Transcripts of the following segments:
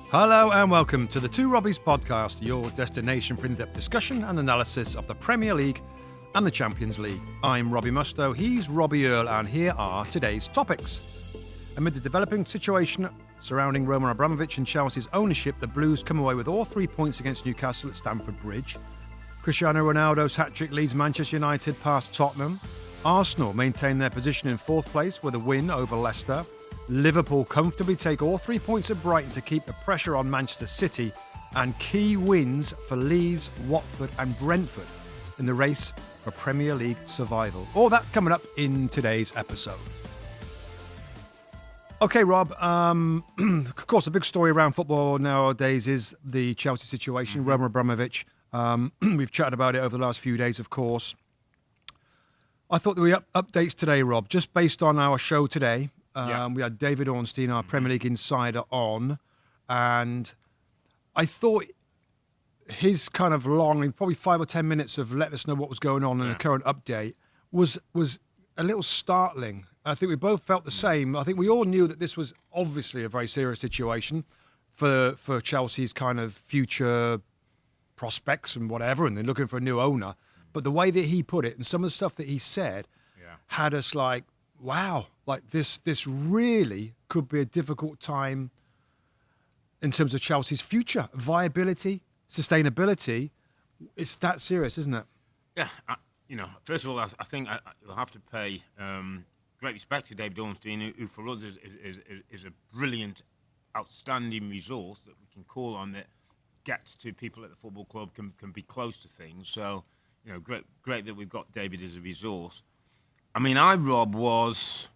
Hello and welcome to the Two Robbies Podcast, your destination for in-depth discussion and analysis of the Premier League and the Champions League. I'm Robbie Mustoe, he's Robbie Earle, and here are today's topics. Amid the developing situation surrounding Roman Abramovich and Chelsea's ownership, the Blues come away with all 3 points against Newcastle at Stamford Bridge. Cristiano Ronaldo's hat-trick leads Manchester United past Tottenham. Arsenal maintain their position in fourth place with a win over Leicester. Liverpool comfortably take all 3 points at Brighton to keep the pressure on Manchester City, and key wins for Leeds, Watford and Brentford in the race for Premier League survival. All that coming up in today's episode. Okay, Rob, of course, the big story around football nowadays is the Chelsea situation, Roman Abramovich. We've chatted about it over the last few days, of course. I thought there were updates today, Rob, just based on our show today. We had David Ornstein, our Premier League insider, on, and I thought his kind of long, probably 5 or 10 minutes of letting us know what was going on in the current update was a little startling. I think we both felt the same. I think we all knew that this was obviously a very serious situation for Chelsea's kind of future prospects and whatever, and they're looking for a new owner. But the way that he put it and some of the stuff that he said had us like, wow, like this really could be a difficult time in terms of Chelsea's future, viability, sustainability. It's that serious, isn't it? Yeah, first of all, I think you'll have to pay great respect to David Ornstein, who for us is a brilliant, outstanding resource that we can call on that gets to people at the football club, can be close to things. So, great that we've got David as a resource. I mean, Rob, was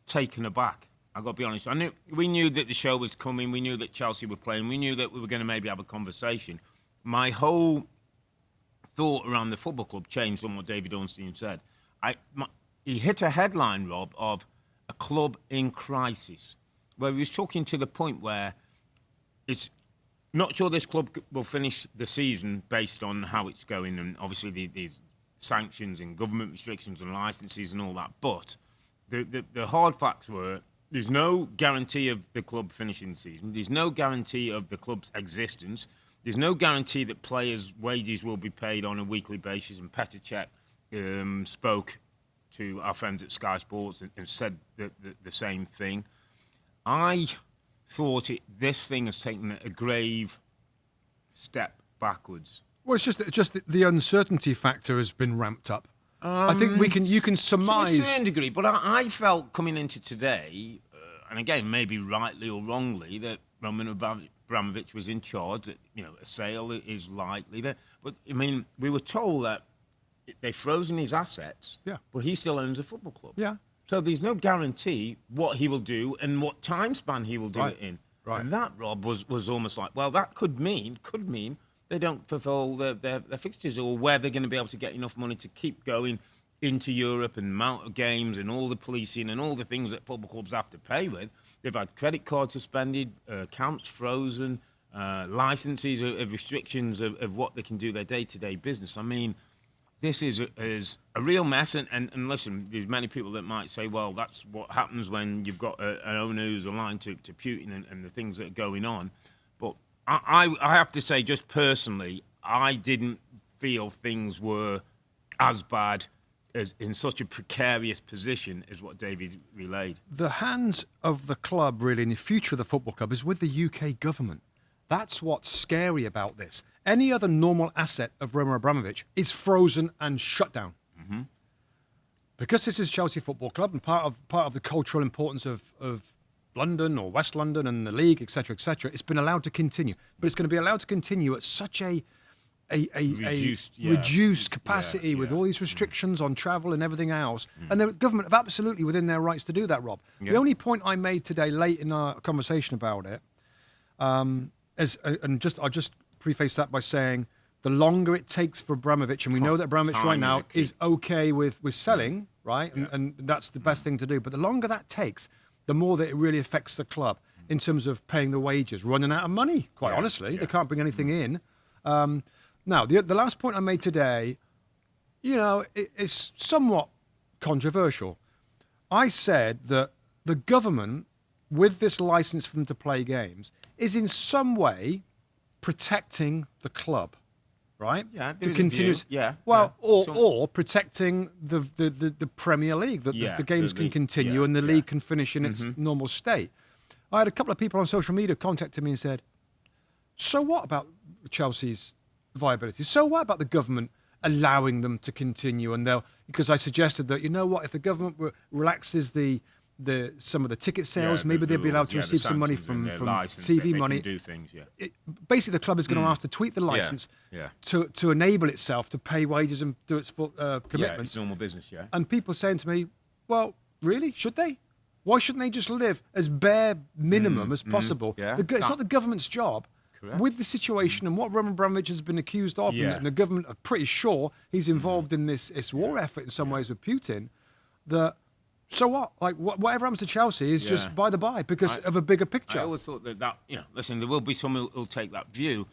taken aback. I've got to be honest. We knew that the show was coming. We knew that Chelsea were playing. We knew that we were going to maybe have a conversation. My whole thought around the football club changed on what David Ornstein said. He hit a headline, Rob, of a club in crisis, where he was talking to the point where it's not sure this club will finish the season based on how it's going, and obviously these sanctions and government restrictions and licenses and all that. But the hard facts were there's no guarantee of the club finishing the season. There's no guarantee of the club's existence. There's no guarantee that players' wages will be paid on a weekly basis. And Petr Cech spoke to our friends at Sky Sports and said the same thing. I thought this thing has taken a grave step backwards. Well, it's just the uncertainty factor has been ramped up. I think you can surmise to a certain degree, but I felt coming into today, and again maybe rightly or wrongly, that Roman Abramovich was in charge. That a sale is likely. But I mean, we were told that they've frozen his assets, but he still owns a football club. Yeah. So there's no guarantee what he will do and what time span he will do it in. Right. And that, Rob, was almost like, well, that could mean they don't fulfil their fixtures, or where they're going to be able to get enough money to keep going into Europe and amount of games and all the policing and all the things that football clubs have to pay with. They've had credit cards suspended, accounts frozen, licenses of restrictions of what they can do their day-to-day business. I mean, this is a real mess. And listen, there's many people that might say, well, that's what happens when you've got an owner who's aligned to Putin and the things that are going on. But I have to say, just personally, I didn't feel things were as bad as in such a precarious position as what David relayed. The hands of the club, really, in the future of the football club, is with the UK government. That's what's scary about this. Any other normal asset of Roman Abramovich is frozen and shut down. Mm-hmm. Because this is Chelsea Football Club and part of the cultural importance of London or West London and the league, etc., it's been allowed to continue. But it's going to be allowed to continue at such a reduced capacity with all these restrictions on travel and everything else. And the government have absolutely within their rights to do that, Rob. The only point I made today, late in our conversation about it, I'll just preface that by saying the longer it takes for Abramovich, and we know that Abramovich right now is okay with selling, right? And that's the best thing to do. But the longer that takes, the more that it really affects the club in terms of paying the wages, running out of money, quite honestly. They can't bring anything in. Now, the last point I made today, it's somewhat controversial. I said that the government, with this license for them to play games, is in some way protecting the club, right? Yeah, to continue. Yeah. Well, or protecting the Premier League, that the games can continue and the league can finish in its normal state. I had a couple of people on social media contacted me and said, so what about Chelsea's viability? So what about the government allowing them to continue? And because I suggested that, you know what, if the government relaxes some of the ticket sales, maybe they'll be allowed to receive some money from TV money. Do things, Basically, the club is going to ask to tweak the license to enable itself to pay wages and do its commitments. Yeah, it's normal business, And people saying to me, well, really? Should they? Why shouldn't they just live as bare minimum as possible? It's not the government's job. Correct. With the situation and what Roman Abramovich has been accused of, and the government are pretty sure he's involved in this war effort in some ways with Putin, so what? Like, whatever happens to Chelsea is just by the by because of a bigger picture. I always thought that listen, there will be some who'll take that view.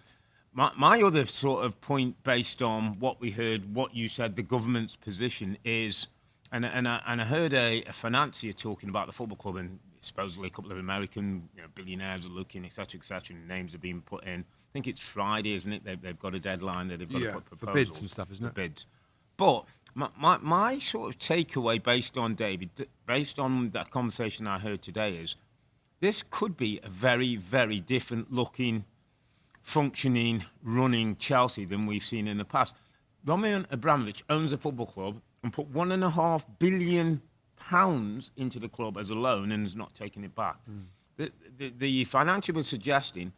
My other sort of point based on what we heard, what you said, the government's position is, and I heard a financier talking about the football club, and supposedly a couple of American billionaires are looking, etc., and names are being put in. I think it's Friday, isn't it? They've got a deadline that they've got to put proposals. For bids and stuff, isn't it? Bids. But my sort of takeaway based on that conversation I heard today is this could be a very, very different looking, functioning, running Chelsea than we've seen in the past. Roman Abramovich owns a football club and put £1.5 billion into the club as a loan and is not taking it back. The financial was suggesting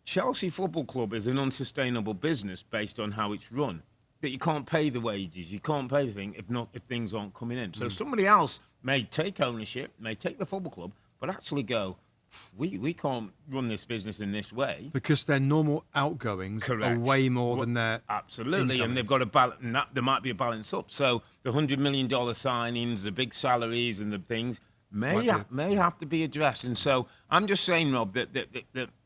Chelsea Football Club is an unsustainable business based on how it's run. That you can't pay the wages, you can't pay the thing if things aren't coming in. So somebody else may take ownership, may take the football club, but actually go, we can't run this business in this way because their normal outgoings are way more than their absolutely, incomings. And they've got a balance. There might be a balance up. So the $100 million signings, the big salaries, and the things may have to be addressed. And so I'm just saying, Rob, that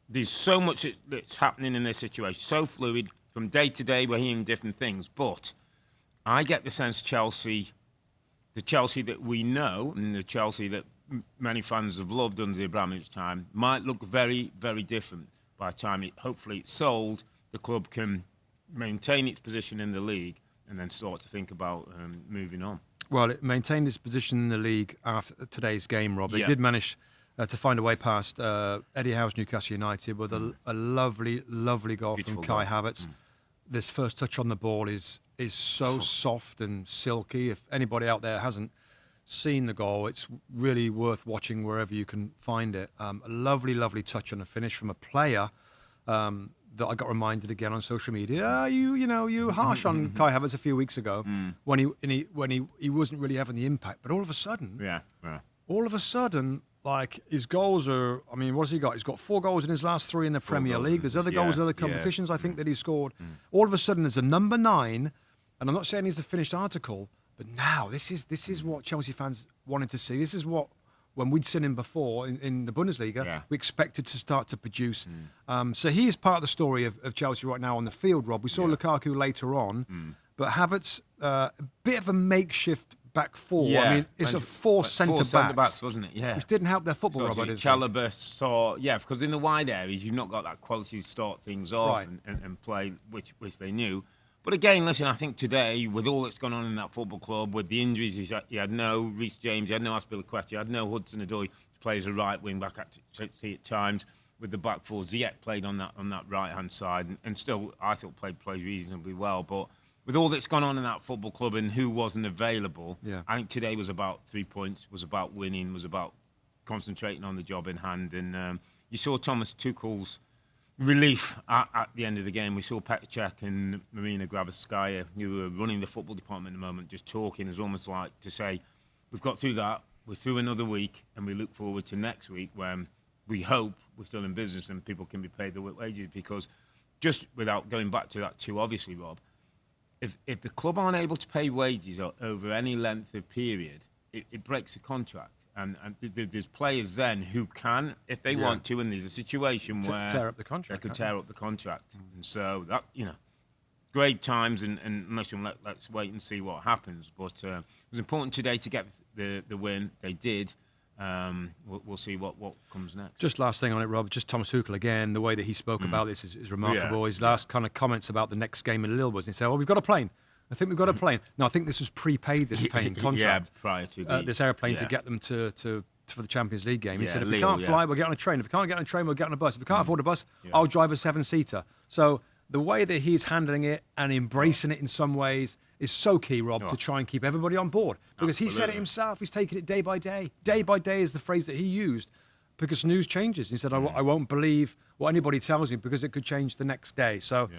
there's so much that's happening in this situation, so fluid. From day to day, we're hearing different things. But I get the sense the Chelsea that we know, and the Chelsea that many fans have loved under the Abramovich time, might look very, very different by the time hopefully it's sold. The club can maintain its position in the league and then start to think about moving on. Well, it maintained its position in the league after today's game, Rob. They did manage to find a way past Eddie Howe's Newcastle United with a lovely, lovely goal from Kai Havertz. This first touch on the ball is so soft and silky. If anybody out there hasn't seen the goal, it's really worth watching wherever you can find it. A lovely, lovely touch on a finish from a player that I got reminded again on social media. You were harsh on Kai Havertz a few weeks ago when he wasn't really having the impact. But all of a sudden, like his goals are. I mean, what's he got? He's got 4 goals in his last 3 in the Premier League. There's other goals in other competitions. I think that he scored. All of a sudden, there's a number 9, and I'm not saying he's a finished article. But now, this is what Chelsea fans wanted to see. This is what, when we'd seen him before in the Bundesliga, we expected to start to produce. So he is part of the story of Chelsea right now on the field, Rob. We saw Lukaku later on, but Havertz, a bit of a makeshift back 4. Yeah. I mean, it's a 4 centre-backs, wasn't it? Yeah. Which didn't help their football, Rob. Chalobah because in the wide areas, you've not got that quality to start things off and play, which they knew. But again, listen, I think today, with all that's gone on in that football club, with the injuries, he had no Reece James, he had no Aspilicueta, he had no Hudson-Odoi to play as a right wing-back at times. With the back 4, Ziyech played on that right-hand side, and still, I thought played reasonably well. But with all that's gone on in that football club and who wasn't available, I think today was about 3 points, was about winning, was about concentrating on the job in hand. And you saw Thomas Tuchel's relief at the end of the game. We saw Petr Cech and Marina Graverskaya, who are running the football department at the moment, just talking as almost like to say, we've got through that, we're through another week, and we look forward to next week when we hope we're still in business and people can be paid their wages. Because just without going back to that too obviously, Rob, if the club aren't able to pay wages over any length of period, it breaks the contract. And there's players then who can, if they want to, and there's a situation where tear up the contract, they could tear up the contract. And so that, great times, and let's wait and see what happens. But it was important today to get the win. They did. we'll see what comes next. Just last thing on it, Rob. Just Thomas Tuchel again. The way that he spoke about this is remarkable. His last kind of comments about the next game in Lille was he said, "Well, we've got a plane. I think we've got a plane." No, I think this was prepaid. This plane contract prior to this airplane to get them to for the Champions League game. He said, "If we Lille, can't fly, we'll get on a train. If we can't get on a train, we'll get on a bus. If we can't afford a bus, I'll drive a 7-seater." So the way that he's handling it and embracing it in some ways is so key, Rob, to try and keep everybody on board. Because he said it himself. He's taking it day by day. Day by day is the phrase that he used because news changes. He said, I won't believe what anybody tells me because it could change the next day. So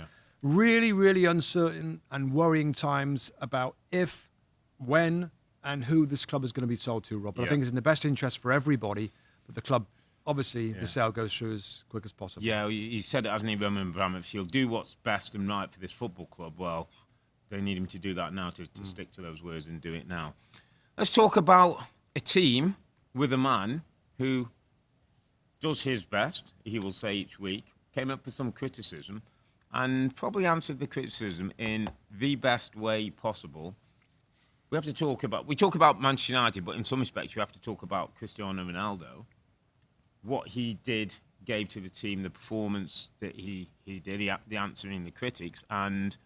really, really uncertain and worrying times about if, when, and who this club is going to be sold to, Rob. But I think it's in the best interest for everybody that the club, obviously, the sale goes through as quick as possible. Yeah, he said it, hasn't he, Roman Abramovich? He'll do what's best and right for this football club. Well, they need him to do that now, to stick to those words and do it now. Let's talk about a team with a man who does his best, he will say each week, came up with some criticism, and probably answered the criticism in the best way possible. We talk about Manchester United, but in some respects you have to talk about Cristiano Ronaldo. What he gave to the team, the performance that he did, the answering the critics, and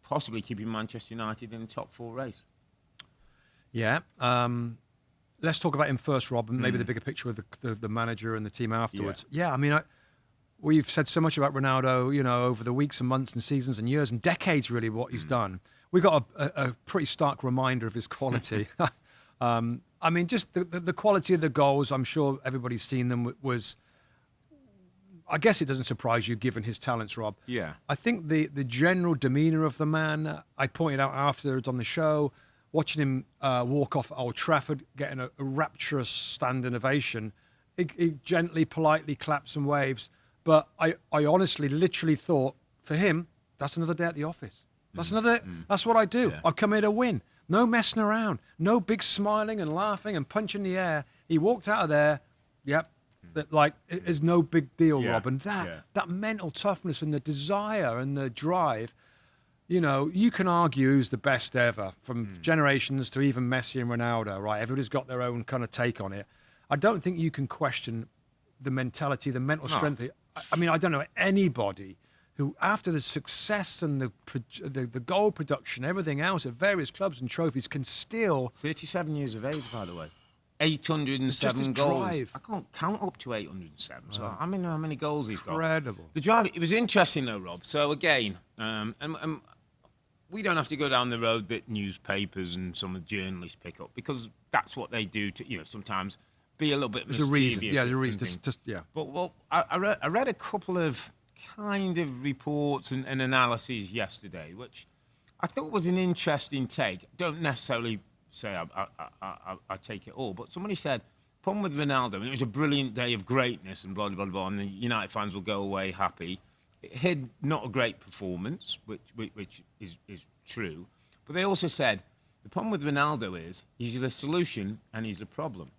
possibly keeping Manchester United in the top 4 race. Yeah. Let's talk about him first, Rob, and maybe the bigger picture of the manager and the team afterwards. Yeah, I mean, we've said so much about Ronaldo, over the weeks and months and seasons and years and decades, really, what he's done. We got a pretty stark reminder of his quality. I mean, just the quality of the goals, I'm sure everybody's seen them, was... I guess it doesn't surprise you, given his talents, Rob. Yeah. I think the general demeanour of the man, I pointed out afterwards on the show, watching him walk off Old Trafford, getting a rapturous standing ovation, he gently, politely claps and waves. But I honestly, literally thought, for him, that's another day at the office. That's That's what I do. Yeah. I come here to win. No messing around. No big smiling and laughing and punching the air. He walked out of there, that it's no big deal, Rob. And that mental toughness and the desire and the drive, you can argue who's the best ever, from generations to even Messi and Ronaldo, right? Everybody's got their own kind of take on it. I don't think you can question the mentality, the mental strength. I mean, I don't know anybody who, after the success and the goal production, everything else at various clubs and trophies, can still... 37 years of age, by the way. 807 goals. Drive. I can't count up to 807. So I mean, how many goals he's got. Incredible. The drive. It was interesting though, Rob. So again, and we don't have to go down the road that newspapers and some of the journalists pick up, because that's what they do to sometimes be a little bit mischievous. There's a reason. Yeah, there's a reason. But I read a couple of kind of reports and analyses yesterday, which I thought was an interesting take. Don't necessarily say I take it all, but somebody said, problem with Ronaldo, and it was a brilliant day of greatness and blah, blah, blah, and the United fans will go away happy. It had not a great performance, which is true, but they also said the problem with Ronaldo is he's the solution and he's the problem.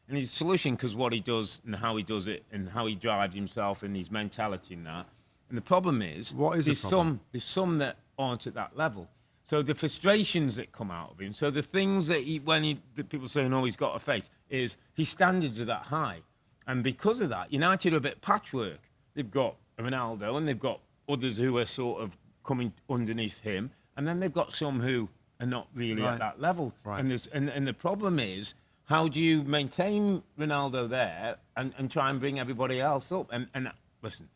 And he's the solution because what he does and how he does it and how he drives himself and his mentality and that. And the problem is, there's some that aren't at that level. So the frustrations that come out of him, so the things that the people saying, he's got a face, is his standards are that high. And because of that, United are a bit patchwork. They've got Ronaldo and they've got others who are sort of coming underneath him. And then they've got some who are not really at that level. Right. And the problem is, how do you maintain Ronaldo there and try and bring everybody else up? And listen,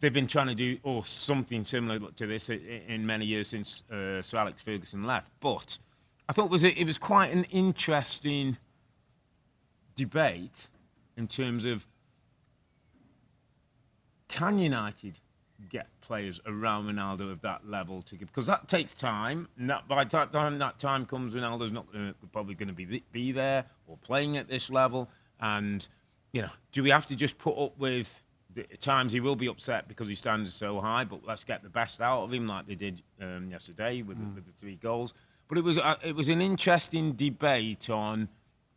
they've been trying to do something similar to this in many years since Sir Alex Ferguson left. But I thought it was quite an interesting debate in terms of, can United get players around Ronaldo of that level because that takes time. And by the time that time comes, Ronaldo's probably going to be there or playing at this level. And do we have to just put up with? At times he will be upset because his standards are so high, but let's get the best out of him like they did yesterday with the 3 goals. But it was an interesting debate on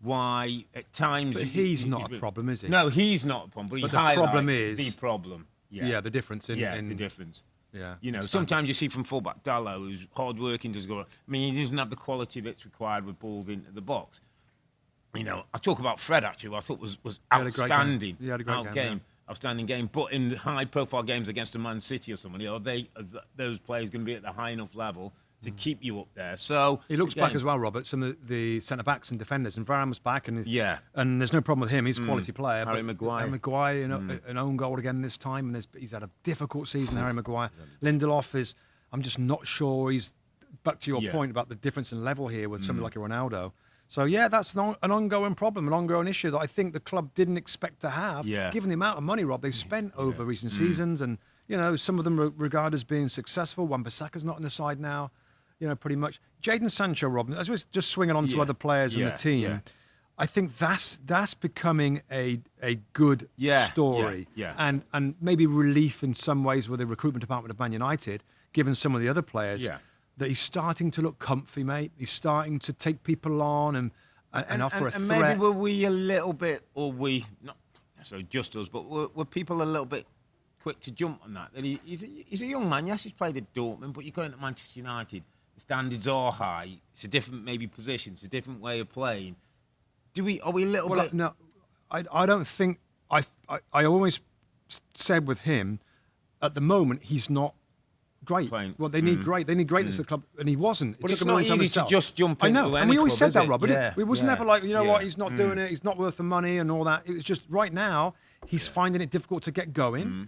why at times... But he's not a problem, is he? No, he's not a problem. But the problem is... The problem. Yeah, the difference in... the difference. Yeah. Sometimes you see from fullback Dallo, who's hard-working, does go... I mean, he doesn't have the quality that's required with balls into the box. You know, I talk about Fred actually, who I thought was outstanding. He had a great game. Outstanding game. But in high-profile games against a Man City or somebody, are those players going to be at the high enough level to keep you up there? So he looks back as well, Robert. Some of the centre backs and defenders, and Varane was back, and there's no problem with him. He's a quality player. Harry Maguire, an own goal again this time, and he's had a difficult season. Harry Maguire, Lindelof is. I'm just not sure he's back to your point about the difference in level here with somebody like a Ronaldo. So, that's an ongoing problem, an ongoing issue that I think the club didn't expect to have, given the amount of money, Rob, they've spent over recent seasons. And, some of them regard as being successful. Wan-Bissaka's not on the side now, pretty much. Jadon Sancho, Rob, as we're just swinging on to other players in the team, I think that's becoming a good story. And maybe relief in some ways with the recruitment department of Man United, given some of the other players. That he's starting to look comfy, mate. He's starting to take people on and offer a threat. And maybe were we a little bit, or not so just us, but were people a little bit quick to jump on that? He's a young man. Yes, he's played at Dortmund, but you're going to Manchester United. The standards are high. It's a different maybe position. It's a different way of playing. Are we a little bit? No, I don't think. I always said with him, at the moment he's not great. Well, they need greatness at the club, and he wasn't. But it's not easy to just jump into any club, and we always said that, Robert. Yeah. It was never like, what, he's not doing it, he's not worth the money and all that. It was just right now, he's finding it difficult to get going,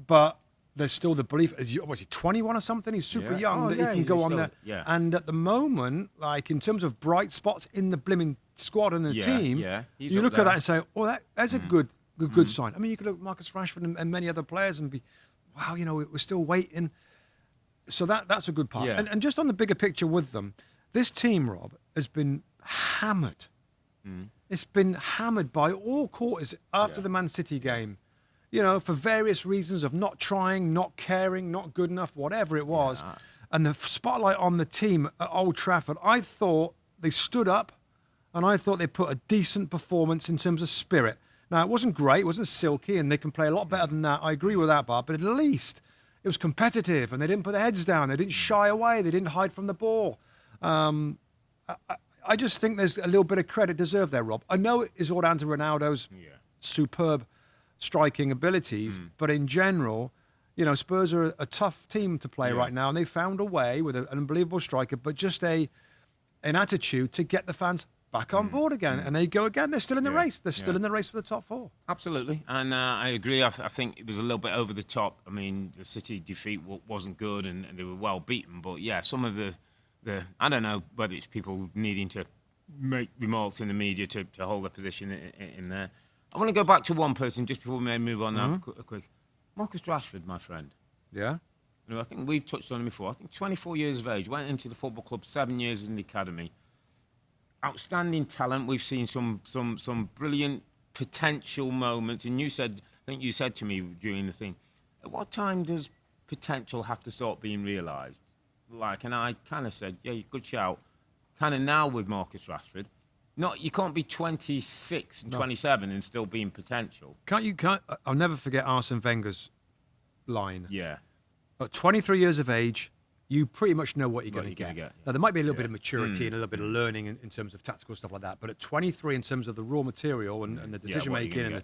but there's still the belief, was he 21 or something? He's super young, that he can go on there. Yeah. And at the moment, like in terms of bright spots in the blimmin' squad and the team, you look at that and say, that's a good sign. I mean, you could look at Marcus Rashford and many other players and be, wow, we're still waiting. So that's a good part. Yeah. And just on the bigger picture with them, this team, Rob, has been hammered. It's been hammered by all quarters after the Man City game, for various reasons of not trying, not caring, not good enough, whatever it was. Yeah. And the spotlight on the team at Old Trafford, I thought they stood up and I thought they put a decent performance in terms of spirit. Now, it wasn't great, it wasn't silky, and they can play a lot better than that. I agree with that, Bob, but at least it was competitive, and they didn't put their heads down. They didn't shy away. They didn't hide from the ball. I just think there's a little bit of credit deserved there, Rob. I know it is all down to Ronaldo's superb striking abilities, but in general, Spurs are a tough team to play right now, and they found a way with an unbelievable striker, but just an attitude to get the fans back on board again, and they go again. They're still in the race. They're still in the race for the top four. Absolutely, and I agree. I think it was a little bit over the top. I mean, the City defeat wasn't good, and they were well beaten. But some of the I don't know whether it's people needing to make remarks in the media to hold their position in there. I want to go back to one person just before we may move on. Now, a quick Marcus Rashford, my friend. Yeah. I think we've touched on him before. I think 24 years of age, went into the football club 7 years in the academy. Outstanding talent. We've seen some brilliant potential moments. And I think you said to me during the thing, at what time does potential have to start being realised? And I kind of said, good shout. Kind of now with Marcus Rashford. You can't be 26 and 27 and still being potential. I'll never forget Arsene Wenger's line. Yeah. At 23 years of age, you pretty much know what you're going to get. Now, there might be a little bit of maturity and a little bit of learning in terms of tactical stuff like that. But at 23, in terms of the raw material and the decision making,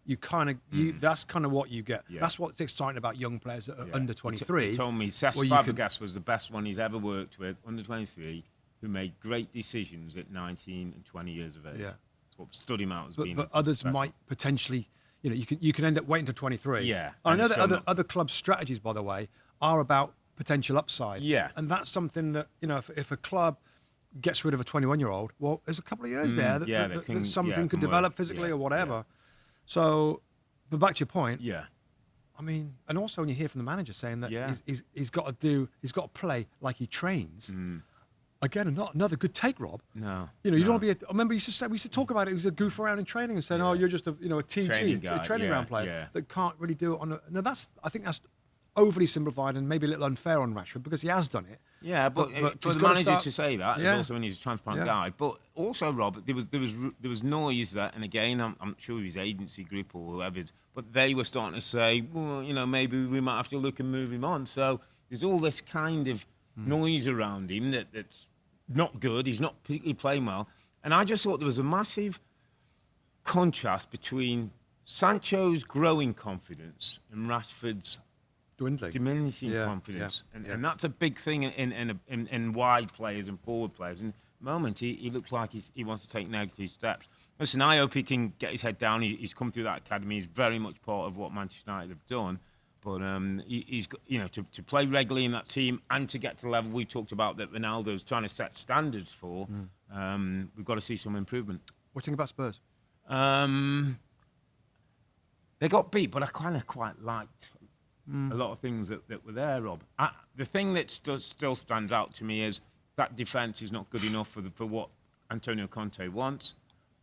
you kind of that's kind of what you get. Yeah. That's what's exciting about young players that are under 23. He told me Cesc Fabregas was the best one he's ever worked with, under 23, who made great decisions at 19 and 20 years of age. Yeah. That's what stood him out as being. But others might potentially, you can end up waiting to 23. Yeah. I know that other club strategies, by the way, are about potential upside. Yeah. And that's something that, if a club gets rid of a 21-year-old, well, there's a couple of years there that something could develop physically or whatever. Yeah. So, but back to your point. Yeah. I mean, and also when you hear from the manager saying that he's got to play like he trains. Again, another good take, Rob. No. You don't want to be I remember we used to talk about it. He used to goof around in training and saying, you're just a TG, a training ground player that can't really do it on I think that's overly simplified and maybe a little unfair on Rashford because he has done it. Yeah, but for the manager to say that, also when he's a transparent guy. But also, Rob, there was noise that, and again, I'm sure his agency group or whoever, but they were starting to say, well, maybe we might have to look and move him on. So there's all this kind of noise around him that's not good. He's not particularly playing well. And I just thought there was a massive contrast between Sancho's growing confidence and Rashford's dwindling, diminishing confidence, and that's a big thing in wide players and forward players. And at the moment, he looks like he wants to take negative steps. Listen, I hope he can get his head down. He's come through that academy. He's very much part of what Manchester United have done. But he's got, to play regularly in that team and to get to the level we talked about that Ronaldo's trying to set standards for. We've got to see some improvement. What do you think about Spurs? They got beat, but I kind of quite liked a lot of things that were there, Rob. The thing that still stands out to me is that defence is not good enough for what Antonio Conte wants.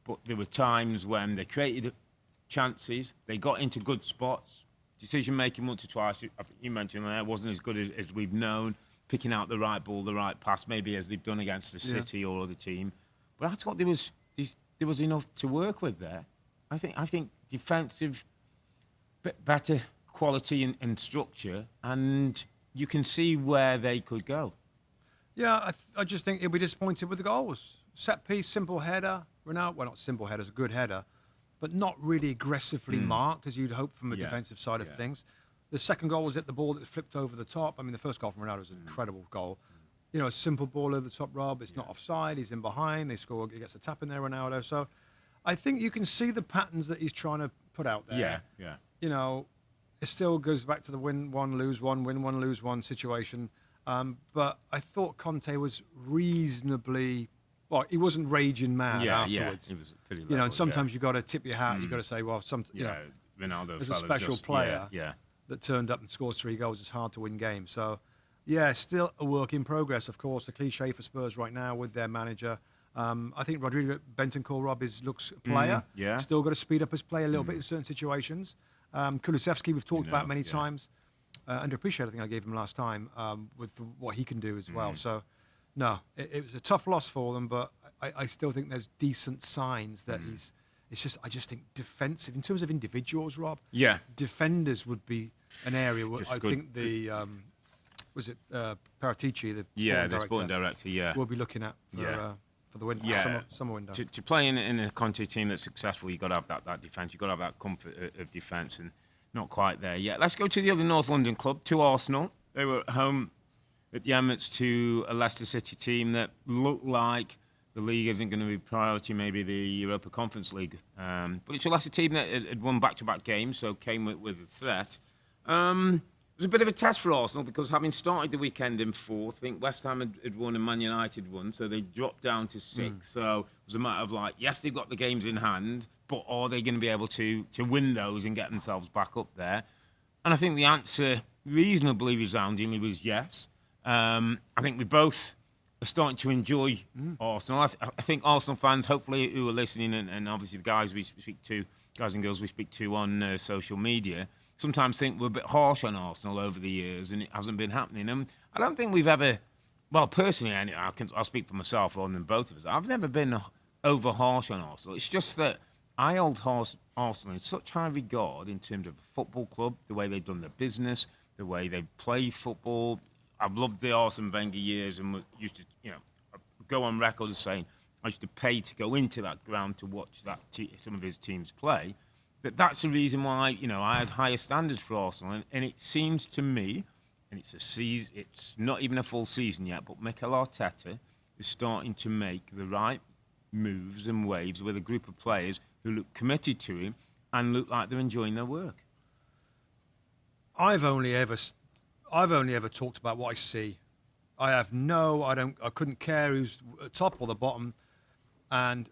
But there were times when they created chances, they got into good spots. Decision-making once or twice, I think you mentioned there, wasn't as good as we've known. Picking out the right ball, the right pass, maybe as they've done against the City or other team. But I thought there was enough to work with there. I think defensive, better quality and structure, and you can see where they could go. Yeah, I just think he'll be disappointed with the goals. Set piece, simple header. Ronaldo, well, not simple header, it's a good header, but not really aggressively marked as you'd hope from a defensive side of things. The second goal was at the ball that flipped over the top. I mean, the first goal from Ronaldo was an incredible goal. A simple ball over the top, Rob. It's not offside. He's in behind. They score. He gets a tap in there, Ronaldo. So I think you can see the patterns that he's trying to put out there. Yeah. It still goes back to the win one, lose one, win one, lose one situation. But I thought Conte was reasonably... Well, he wasn't raging mad afterwards. Yeah, he was pretty level, and sometimes you've got to tip your hat. You've got to say, well, Ronaldo as a special player that turned up and scores 3 goals, it's hard to win games. So, still a work in progress, of course. The cliche for Spurs right now with their manager. I think Rodrigo Bentancur, Rob, looks a player. Still got to speed up his play a little bit in certain situations. Kulusevski, we've talked about many times. Underappreciated, I think I gave him last time, with what he can do as well. So, no, it was a tough loss for them, but I still think there's decent signs that he's... I just think defensive, in terms of individuals, Rob, defenders would be an area where I think the... was it Paratici, the sporting director, we'll be looking at for the summer window. To play in a Conte team that's successful, you've got to have that defence. You've got to have that comfort of defence, and not quite there yet. Let's go to the other North London club, to Arsenal. They were at home at the Emirates to a Leicester City team that looked like the league isn't going to be priority, maybe the Europa Conference League. But it's a Leicester team that had won back-to-back games, so came with a threat. It was a bit of a test for Arsenal because having started the weekend in 4th, I think West Ham had won and Man United won, so they dropped down to 6th. So it was a matter of yes, they've got the games in hand, but are they going to be able to win those and get themselves back up there? And I think the answer, reasonably resoundingly, was yes. I think we both are starting to enjoy Arsenal. I think Arsenal fans, hopefully, who are listening, and obviously the guys and girls we speak to on social media, sometimes think we're a bit harsh on Arsenal over the years, and it hasn't been happening. And I don't think we've ever, well, personally, I'll speak for myself rather than both of us. I've never been over harsh on Arsenal. It's just that I hold Arsenal in such high regard in terms of a football club, the way they've done their business, the way they play football. I've loved the Arsene Wenger years and used to, go on record as saying I used to pay to go into that ground to watch some of his teams play. But that's the reason why, I had higher standards for Arsenal. And it seems to me, and it's not even a full season yet, but Mikel Arteta is starting to make the right moves and waves with a group of players who look committed to him and look like they're enjoying their work. I've only ever talked about what I see. I couldn't care who's at top or the bottom. And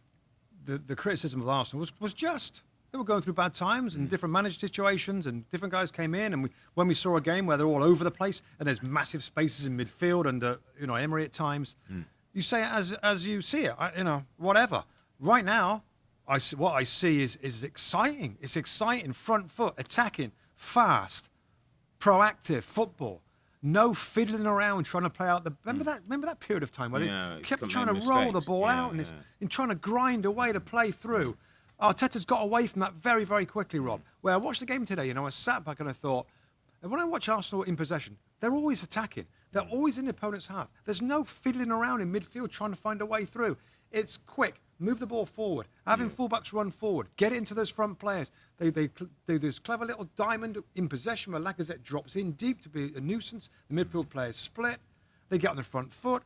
the criticism of Arsenal was just. They were going through bad times and different managed situations, and different guys came in. And when we saw a game where they're all over the place and there's massive spaces in midfield and Emery at times, you say it as you see it. Whatever. Right now, what I see is exciting. It's exciting, front foot, attacking, fast, proactive football. No fiddling around trying to play out the. Remember that period of time where they kept trying to roll the ball out and trying to grind away to play through. Arteta's got away from that very, very quickly, Rob. Where I watched the game today, I sat back and I thought, and when I watch Arsenal in possession, they're always attacking. They're always in the opponent's half. There's no fiddling around in midfield trying to find a way through. It's quick, Move the ball forward. Having fullbacks run forward. Get it into those front players. They do this clever little diamond in possession where Lacazette drops in deep to be a nuisance. The midfield players split. They get on the front foot.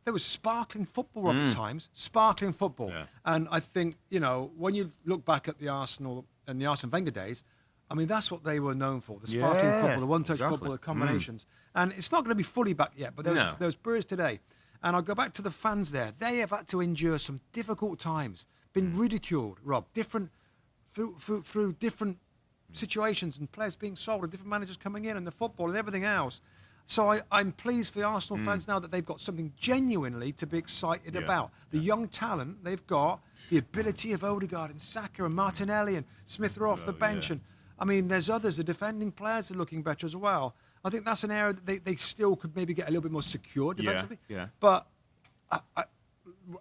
There was sparkling football at times. Sparkling football. Yeah. And I think, when you look back at the Arsenal and the Arsene Wenger days, I mean, that's what they were known for. The sparkling football, the one-touch football, the combinations. And it's not going to be fully back yet, but there was periods today. And I'll go back to the fans there. They have had to endure some difficult times, been ridiculed, Rob, through different situations and players being sold and different managers coming in and the football and everything else. So I'm pleased for the Arsenal fans now that they've got something genuinely to be excited about. The young talent they've got, the ability of Odegaard and Saka and Martinelli and Smith Rowe off the bench. And I mean, there's others, the defending players are looking better as well. I think that's an area that they still could maybe get a little bit more secure defensively. Yeah. But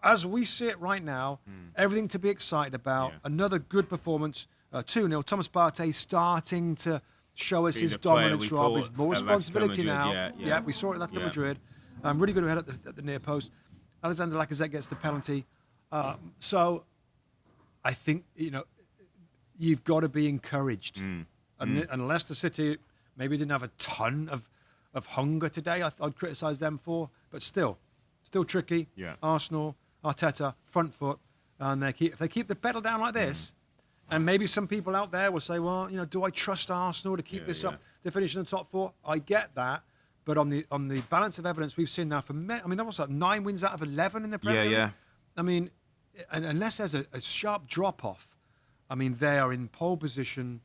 as we see it right now, everything to be excited about. Yeah. Another good performance, 2-0. Thomas Partey starting to show us his dominance, Rob. His more responsibility now. Yeah, we saw it at Atletico Madrid. Really good ahead at the near post. Alexander Lacazette gets the penalty. So I think, you've got to be encouraged. And Leicester City maybe didn't have a ton of hunger today. I'd criticise them for, but still tricky. Yeah. Arsenal, Arteta, front foot, and if they keep the pedal down like this, and maybe some people out there will say, well, do I trust Arsenal to keep this up to finish in the top 4? I get that, but on the balance of evidence we've seen now that was like 9 wins out of 11 in the Premier League. Yeah. I mean, and unless there's a sharp drop off, I mean, they are in pole position,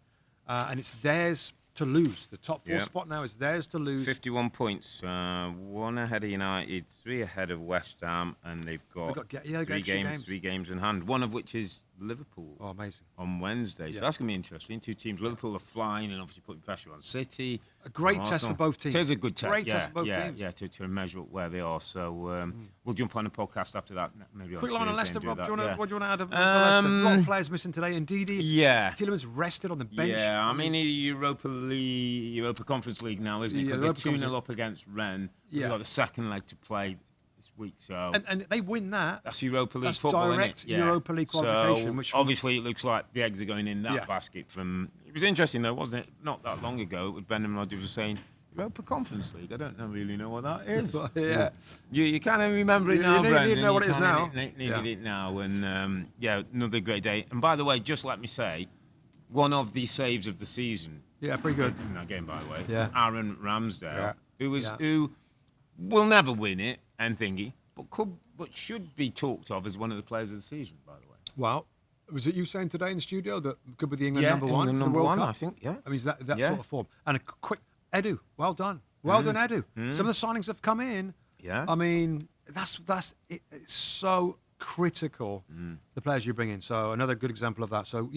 and it's theirs to lose. The top 4 spot now is theirs to lose. 51 points, 1 ahead of United, 3 ahead of West Ham, and they've got 3 games in hand, one of which is Liverpool. Oh, amazing. On Wednesday. So that's going to be interesting. 2 teams. Liverpool are flying and obviously putting pressure on City. A great test for both teams. It is a good test. Great test for both teams. Yeah, to measure up where they are. So we'll jump on the podcast after that. Maybe quick line on Leicester, Rob. What do you want to add of Leicester? A lot of players missing today. Indeed, Tielemans rested on the bench. Yeah, I mean, Europa Conference League now, isn't it? Because they're 2-0 up against Rennes. They've got the second leg to play week, so and they win that. That's Europa League football, direct Europa League qualification. So which obviously it looks like the eggs are going in that basket. It was interesting though, wasn't it? Not that long ago, with Brendan Rodgers was saying Europa Conference League. I don't really know what that is. You kind of remember it now, Brendan. You need to know what it is now. Needed it now, and another great day. And by the way, just let me say, one of the saves of the season. Yeah, pretty good. In that game, by the way. Yeah. Aaron Ramsdale, who will never win it and thingy, but should be talked of as one of the players of the season, by the way. Well, was it you saying today in the studio that could be the England number one for the World Cup? I think, yeah. I mean, that sort of form. And a quick, Edu, well done. Well done, Edu. Some of the signings have come in. Yeah. I mean, it's so critical, the players you bring in. So another good example of that. So,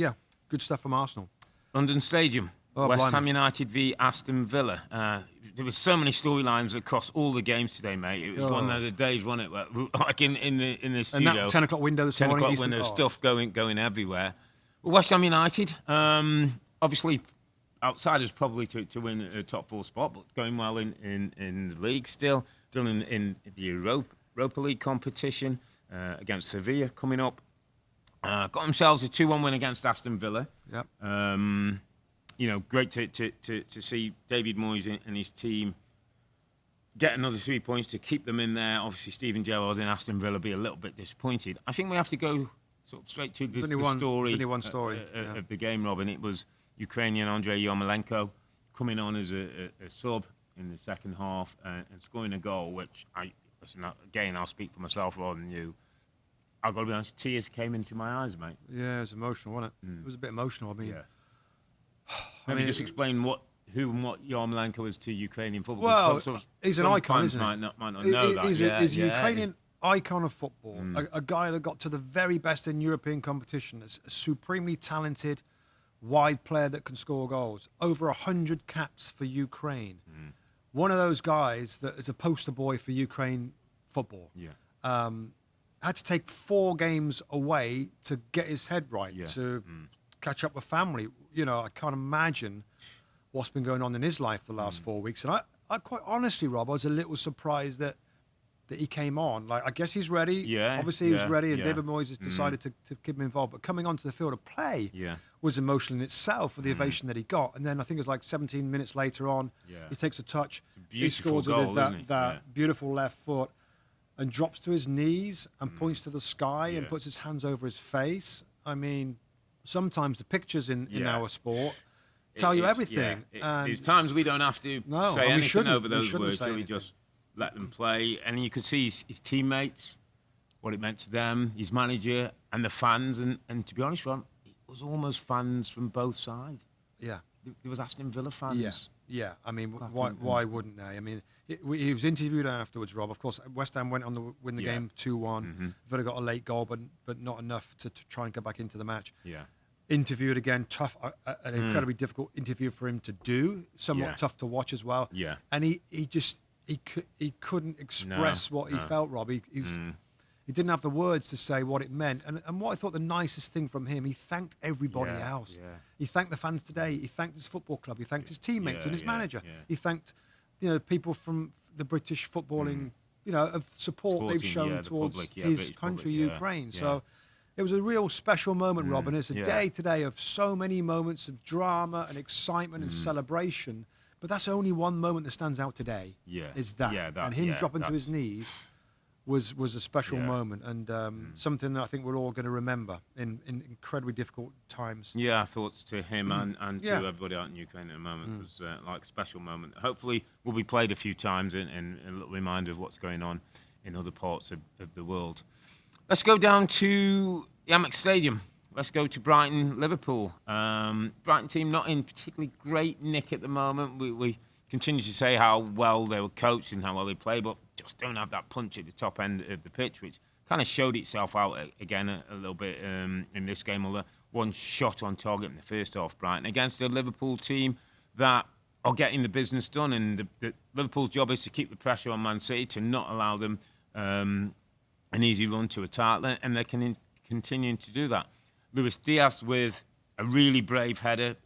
good stuff from Arsenal. London Stadium. West Ham United v Aston Villa. There were so many storylines across all the games today, mate. It was one of the days, wasn't it? Like in the studio. And that 10 o'clock window this morning. 10 o'clock window, stuff going everywhere. Well, West Ham United, obviously outsiders probably to win a top 4 spot, but going well in the league still in the Europa League competition against Sevilla coming up. Got themselves a 2-1 win against Aston Villa. Yep. Great to see David Moyes and his team get another 3 points to keep them in there. Obviously, Steven Gerrard and Aston Villa be a little bit disappointed. I think we have to go sort of straight to the story of the game, Robin. It was Ukrainian Andriy Yarmolenko coming on as a sub in the second half and scoring a goal, which I'll speak for myself rather than you. I've got to be honest, tears came into my eyes, mate. Yeah, it was emotional, wasn't it? It was a bit emotional. I mean, maybe just explain who and what Yarmolenko is to Ukrainian football. Well, he's an icon, isn't he? Might not know that. He's a Ukrainian icon of football, a guy that got to the very best in European competition, a supremely talented, wide player that can score goals. Over 100 caps for Ukraine. One of those guys that is a poster boy for Ukraine football. Yeah. Had to take 4 games away to get his head right, to catch up with family. I can't imagine what's been going on in his life the last 4 weeks. And I quite honestly, Rob, I was a little surprised that that he came on. Like, I guess he's ready. Yeah. Obviously, he was ready, and David Moyes has decided to keep him involved. But coming onto the field of play was emotional in itself for the ovation that he got. And then I think it was like 17 minutes later on, he takes a touch. He scores with that beautiful left foot and drops to his knees and points to the sky and puts his hands over his face. I mean, sometimes the pictures in our sport tell you everything. There's times we don't have to say anything over those words. We just let them play. And you could see his teammates, what it meant to them, his manager, and the fans. And to be honest, Ron, it was almost fans from both sides. Yeah. There was Aston Villa fans. Yeah. I mean, why wouldn't they? I mean, he was interviewed afterwards, Rob. Of course, West Ham went on to win the game 2-1. Villa got a late goal, but not enough to try and go back into the match. Yeah. Interviewed again, tough, an incredibly difficult interview for him to do, somewhat tough to watch as well. Yeah. And he couldn't express what he felt, Rob. He didn't have the words to say what it meant. And what I thought the nicest thing from him, he thanked everybody else. Yeah. He thanked the fans today. He thanked his football club. He thanked his teammates and his manager. Yeah. He thanked, people from the British footballing, of support they've shown towards his country, Ukraine. Yeah. So it was a real special moment, Rob. And it's a day today of so many moments of drama and excitement and celebration. But that's only one moment that stands out today. Is that. And him dropping to his knees was a special moment, and something that I think we're all going to remember in incredibly difficult times. Yeah, our thoughts to him and to everybody out in Ukraine at the moment. It was like a special moment. Hopefully will be played a few times and a little reminder of what's going on in other parts of the world. Let's go down to Amex Stadium. Let's go to Brighton, Liverpool. Brighton team not in particularly great nick at the moment. We continue to say how well they were coached and how well they play, but just don't have that punch at the top end of the pitch, which kind of showed itself out again a little bit in this game. Although one shot on target in the first half, Brighton, against a Liverpool team that are getting the business done. And the Liverpool's job is to keep the pressure on Man City, to not allow them an easy run to a title, and they're continuing to do that. Luis Diaz with a really brave header,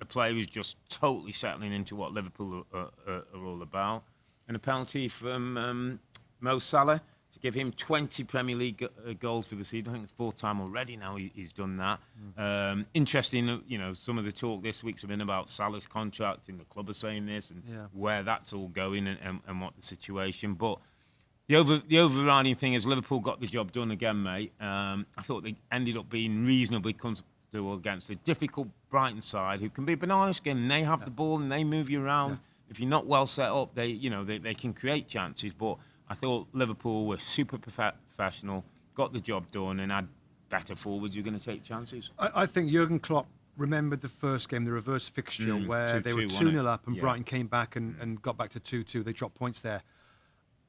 a player who's just totally settling into what Liverpool are all about. And a penalty from Mo Salah to give him 20 Premier League goals for the season. I think it's the fourth time already now he's done that. Interesting, some of the talk this week's been about Salah's contract, and the club are saying this, and where that's all going and what the situation. But the overriding thing is Liverpool got the job done again, mate. I thought they ended up being reasonably comfortable against a difficult Brighton side who can be banana skin, and they have the ball and they move you around. Yeah. If you're not well set up, they can create chances. But I thought Liverpool were super professional, got the job done, and had better forwards who are going to take chances. I think Jurgen Klopp remembered the first game, the reverse fixture, where they were 2-0 up and Brighton came back and got back to 2-2. They dropped points there.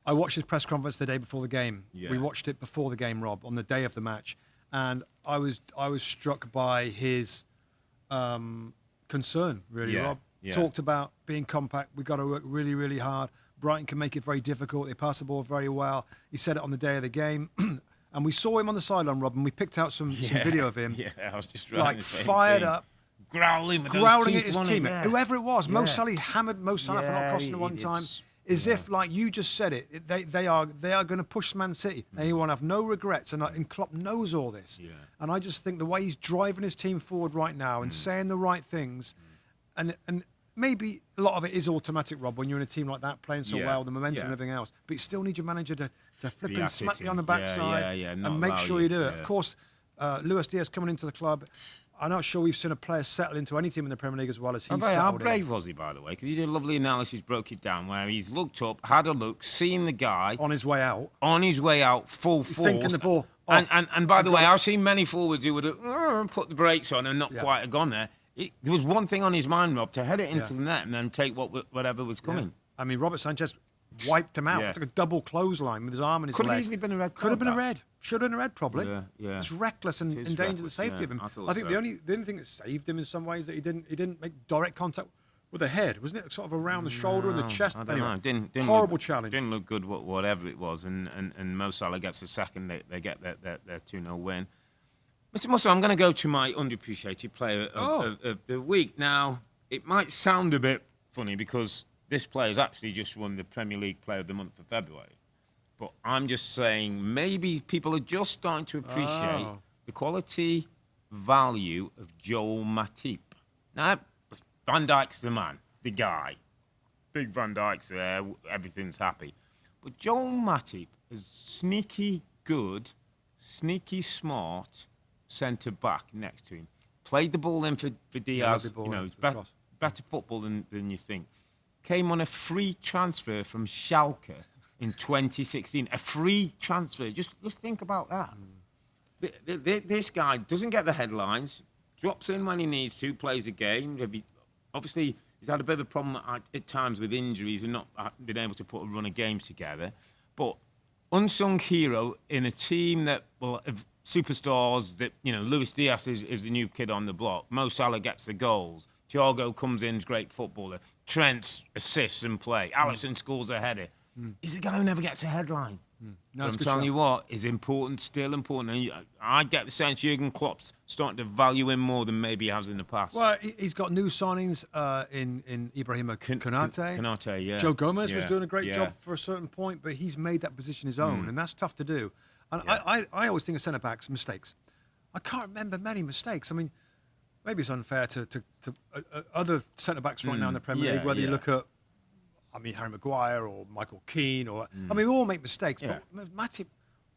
I watched his press conference the day before the game. Yeah. We watched it before the game, Rob, on the day of the match. And I was struck by his concern, really, Rob. Yeah. Talked about being compact. We've got to work really, really hard. Brighton can make it very difficult. They pass the ball very well. He said it on the day of the game. And we saw him on the sideline, Rob, and we picked out some video of him. Yeah, I was just fired up. Growling at his teammate. Yeah. Whoever it was, Mo Salah hammered Mo Salah for not crossing the one time. As if, like you just said it, they are going to push Man City. They want to have no regrets, and Klopp knows all this. Yeah. And I just think the way he's driving his team forward right now and saying the right things, and maybe a lot of it is automatic, Rob, when you're in a team like that playing so well, the momentum and everything else. But you still need your manager to flip and smack you on the backside and make sure you do it. Of course, Luis Diaz coming into the club. I'm not sure we've seen a player settle into any team in the Premier League as well as he's settled in. How brave was he, by the way? Because he did a lovely analysis, broke it down, where he's looked up, had a look, seen the guy. On his way out, full force. He's thinking the ball. And by the way, I've seen many forwards who would have put the brakes on and not quite have gone there. There was one thing on his mind, Rob, to head it into the net and then take whatever was coming. Yeah. I mean, Robert Sanchez wiped him out. It's like a double clothesline with his arm and his leg. Could have easily been a red card. Could have been a red. Should have been a red, probably. Yeah. It's reckless and endangered the safety of him. I think the only thing that saved him in some ways that he didn't make direct contact with the head, wasn't it? Sort of around the shoulder and the chest. I don't know. Didn't horrible challenge. Didn't look good, whatever it was. And Mo Salah gets the second. They get their 2-0 win. Mr. Mustoe, I'm going to go to my underappreciated player of the week. Now, it might sound a bit funny because this player has actually just won the Premier League Player of the Month for February. But I'm just saying maybe people are just starting to appreciate the quality, value of Joel Matip. Now, Van Dijk's the man, the guy. Big Van Dijk's there, everything's happy. But Joel Matip is sneaky good, sneaky smart centre-back next to him. Played the ball in for Diaz. It's better football than you think. Came on a free transfer from Schalke in 2016. A free transfer. Just think about that. This guy doesn't get the headlines, drops in when he needs to, plays a game. Obviously, he's had a bit of a problem at times with injuries and not been able to put a run of games together. But unsung hero in a team that, of superstars that, Luis Diaz is the new kid on the block. Mo Salah gets the goals. Thiago comes in, great footballer. Trent assists and play. Alisson scores a header. He's the guy who never gets a headline. No, I'm telling you what, is important, still important. And I get the sense Jurgen Klopp's starting to value him more than maybe he has in the past. Well, he's got new signings in Ibrahima Konate. Konate, yeah. Joe Gomez was doing a great job for a certain point, but he's made that position his own, and that's tough to do. And I always think of centre-backs, mistakes. I can't remember many mistakes. I mean, maybe it's unfair to other centre-backs right now in the Premier League, whether you look at, Harry Maguire or Michael Keane, we all make mistakes, but Matip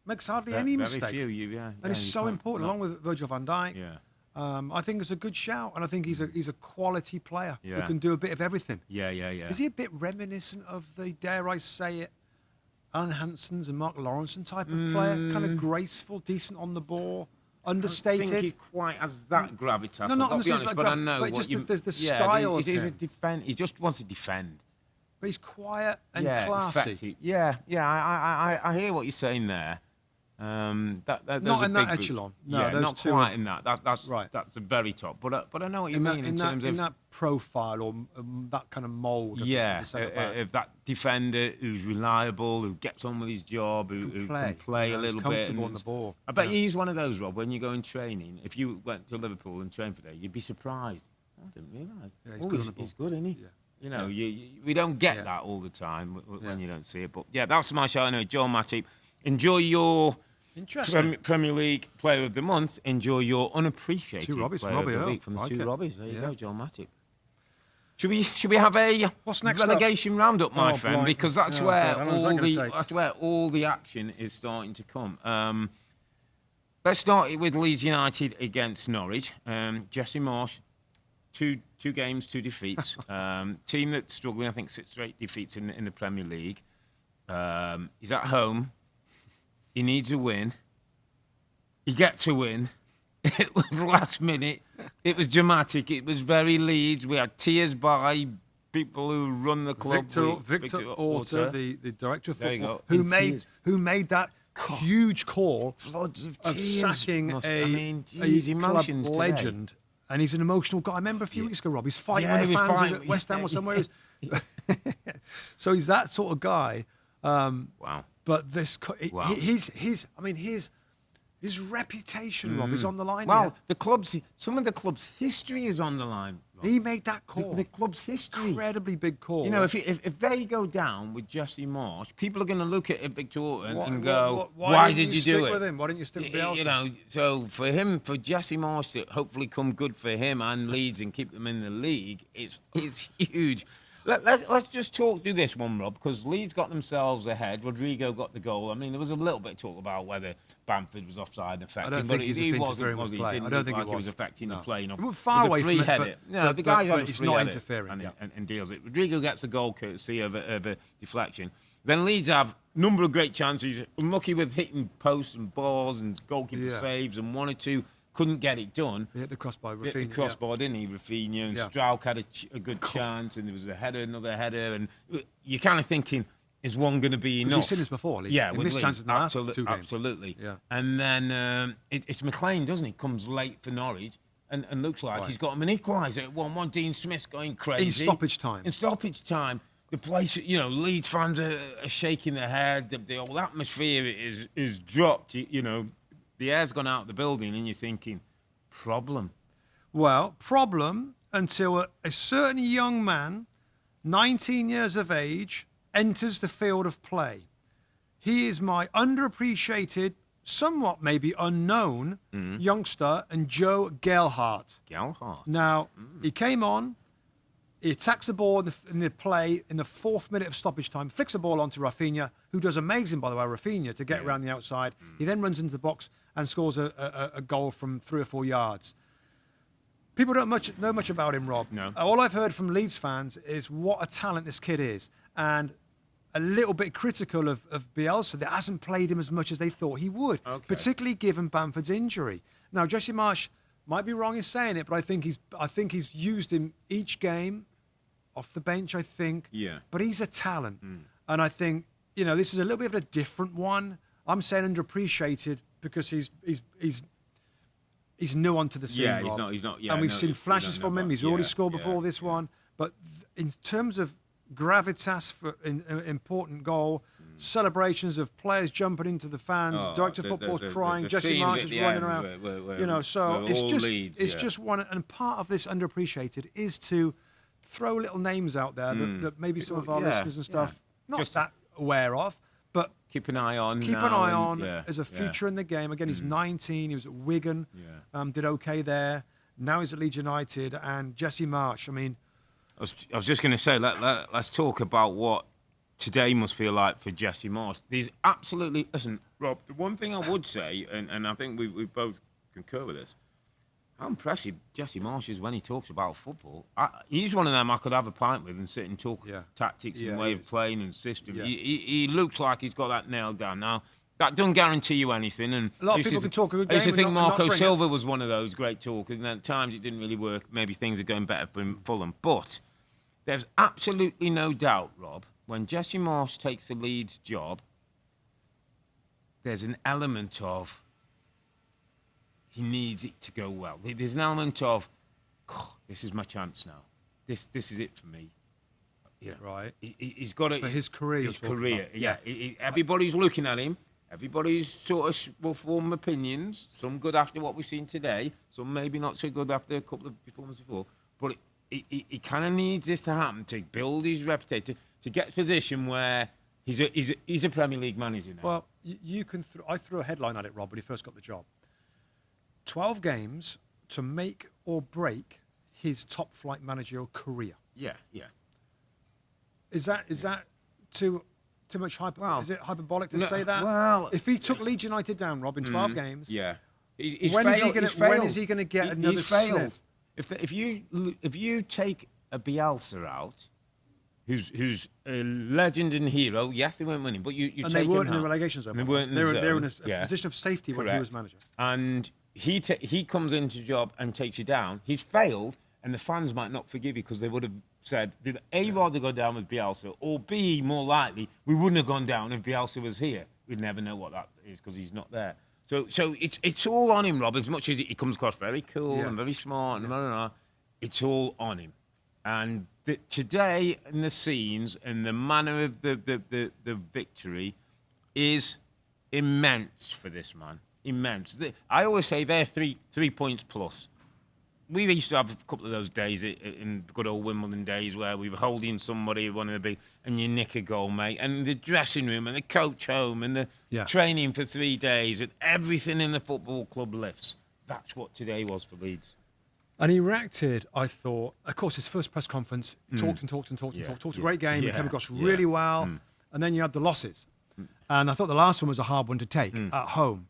makes hardly any mistakes. Very few, and it's so important, along with Virgil van Dijk. Yeah. I think it's a good shout, and I think he's a quality player who can do a bit of everything. Yeah. Is he a bit reminiscent of the, dare I say it, Alan Hansen's and Mark Lawrenson type of player? Kind of graceful, decent on the ball, understated. I don't think he quite has that gravitas. No, not honest, but I know but what just the style of he's him. He just wants to defend. But he's quiet and classy. Effective. I hear what you're saying there. Not in that echelon. No, those not two quite in that. That's right. That's the very top. But I know what you mean in terms of that profile or that kind of mould. Of that defender who's reliable, who gets on with his job, who can play a little bit. Comfortable on the ball. I bet he's one of those, Rob. When you go in training, if you went to Liverpool and trained for day, you'd be surprised. I didn't realise. Yeah, he's good on the ball. He's good, isn't he? Yeah. We don't get that all the time when you don't see it. But that's my show. Anyway, Joel Matip. Enjoy your Premier League Player of the Month. Enjoy your unappreciated two Robbies, Player Robbie of the Week from the two Earle. Robbies. There you go, Joel Matip. Should we have a What's next relegation roundup, my friend? Blind. Because that's where all the action is starting to come. Let's start with Leeds United against Norwich. Jesse Marsch. Two games, 2 defeats. Team that's struggling, I think 6 or 8 defeats in the Premier League. He's at home. He needs a win. He gets a win. It was last minute. It was dramatic. It was very Leeds. We had tears by people who run the club. Victor Orta, the director of football, who made that huge call floods of sacking a club legend. And he's an emotional guy. I remember a few weeks ago, Rob, he's fighting with the fans at West Ham or somewhere. So he's that sort of guy. Wow. But his reputation, Rob, is on the line. Well, some of the club's history is on the line. Rob. He made that call. The club's history. Incredibly big call. If they go down with Jesse Marsch, people are going to look at Victor Orta and go, why did you do it? With him? Why didn't you stick with Bielsa? So for Jesse Marsch to hopefully come good for him and Leeds and keep them in the league, it's huge. Let's just talk through this one, Rob, because Leeds got themselves ahead. Rodrigo got the goal. I mean, there was a little bit of talk about whether Bamford was offside affecting, but he wasn't. Was he? I don't think it was affecting the play. He went far away from it. No, the guy's on a free not header interfering and deals it. Rodrigo gets the goal courtesy of a deflection. Then Leeds have a number of great chances. Unlucky with hitting posts and balls and goalkeeper saves, and 1 or 2. Couldn't get it done. He hit the crossbar, Rafinha. Hit the crossbar, didn't he, Rafinha? And Strauch had a good chance, and there was another header, and you're kind of thinking, is one going to be enough? We've seen this before, Leeds. Yeah, he missed chances in the last 2 games. Absolutely. Yeah. And then it's McLean, doesn't he? Comes late for Norwich, and looks like he's got him an equaliser at 1-1. Dean Smith's going crazy. In stoppage time. The place, Leeds fans are shaking their head. The whole atmosphere is dropped. The air's gone out of the building, and you're thinking, problem. Well, problem until a certain young man, 19 years of age, enters the field of play. He is my underappreciated, somewhat maybe unknown youngster, and Joe Gelhardt. Now, he came on, he attacks the ball in the play in the 4th minute of stoppage time, flicks the ball onto Rafinha, who does amazing, by the way, Rafinha, to get around the outside. He then runs into the box and scores a goal from 3 or 4 yards. People don't know much about him, Rob. No. All I've heard from Leeds fans is what a talent this kid is. And a little bit critical of Bielsa that hasn't played him as much as they thought he would, particularly given Bamford's injury. Now, Jesse Marsch might be wrong in saying it, but I think he's used him each game off the bench, I think. Yeah. But he's a talent. And I think, this is a little bit of a different one. I'm saying underappreciated because he's new onto the scene. Yeah, he's not. Yeah, and we've seen flashes from him. He's already scored before this one. But in terms of gravitas for important goal, celebrations of players jumping into the fans, director of football's crying, Jesse Marsch is running around. So it's just one. And part of this underappreciated is to throw little names out there that maybe some of our listeners and stuff not just that aware of, but keep an eye on. As a future in the game. Again, he's 19. He was at Wigan, did okay there. Now he's at Leeds United, and Jesse Marsch. I mean, I was just going to say, let's talk about what today must feel like for Jesse Marsch. There's absolutely, listen, Rob, the one thing I would say, and I think we both concur with this, how impressive Jesse Marsch is when he talks about football. He's one of them I could have a pint with and sit and talk tactics and way of playing and system. Yeah. He looks like he's got that nailed down. Now, that doesn't guarantee you anything. And a lot of people can talk a good game. I used to think Marco Silva was one of those great talkers, and then at times it didn't really work. Maybe things are going better for Fulham. But there's absolutely no doubt, Rob, when Jesse Marsch takes the Leeds job, there's an element of he needs it to go well. There's an element of, this is my chance now. This is it for me. Yeah, right. He's got it for his career. His career, yeah. Everybody's looking at him. Everybody's sort of will form opinions. Some good after what we've seen today. Some maybe not so good after a couple of performances before. But he kind of needs this to happen to build his reputation, to get to a position where he's a Premier League manager now. Well, you can. I threw a headline at it, Rob, when he first got the job. 12 games to make or break his top-flight managerial career. Yeah. Is that too much is it hyperbolic to say that? Well, if he took Leeds United down, Rob, in 12 games, when is he going to get another failed? If you take a Bielsa out, who's a legend and hero, yes, they weren't winning, but you and take they weren't him in the out. relegation zone. They weren't. They were in a position of safety when he was manager. And he comes into the job and takes you down. He's failed, and the fans might not forgive you because they would have said, did A, rather go down with Bielsa, or B, more likely, we wouldn't have gone down if Bielsa was here. We'd never know what that is because he's not there. So it's all on him, Rob, as much as he comes across very cool and very smart, and it's all on him. And today, in the scenes and the manner of the victory is immense for this man. Immense. I always say they're 3 points plus. We used to have a couple of those days in good old Wimbledon days where we were holding somebody, one of the big, and you nick a goal, mate. And the dressing room and the coach home and the training for 3 days and everything in the football club lifts. That's what today was for Leeds. And he reacted, I thought, of course, his first press conference, talked a great game, came across really well, and then you had the losses. And I thought the last one was a hard one to take at home.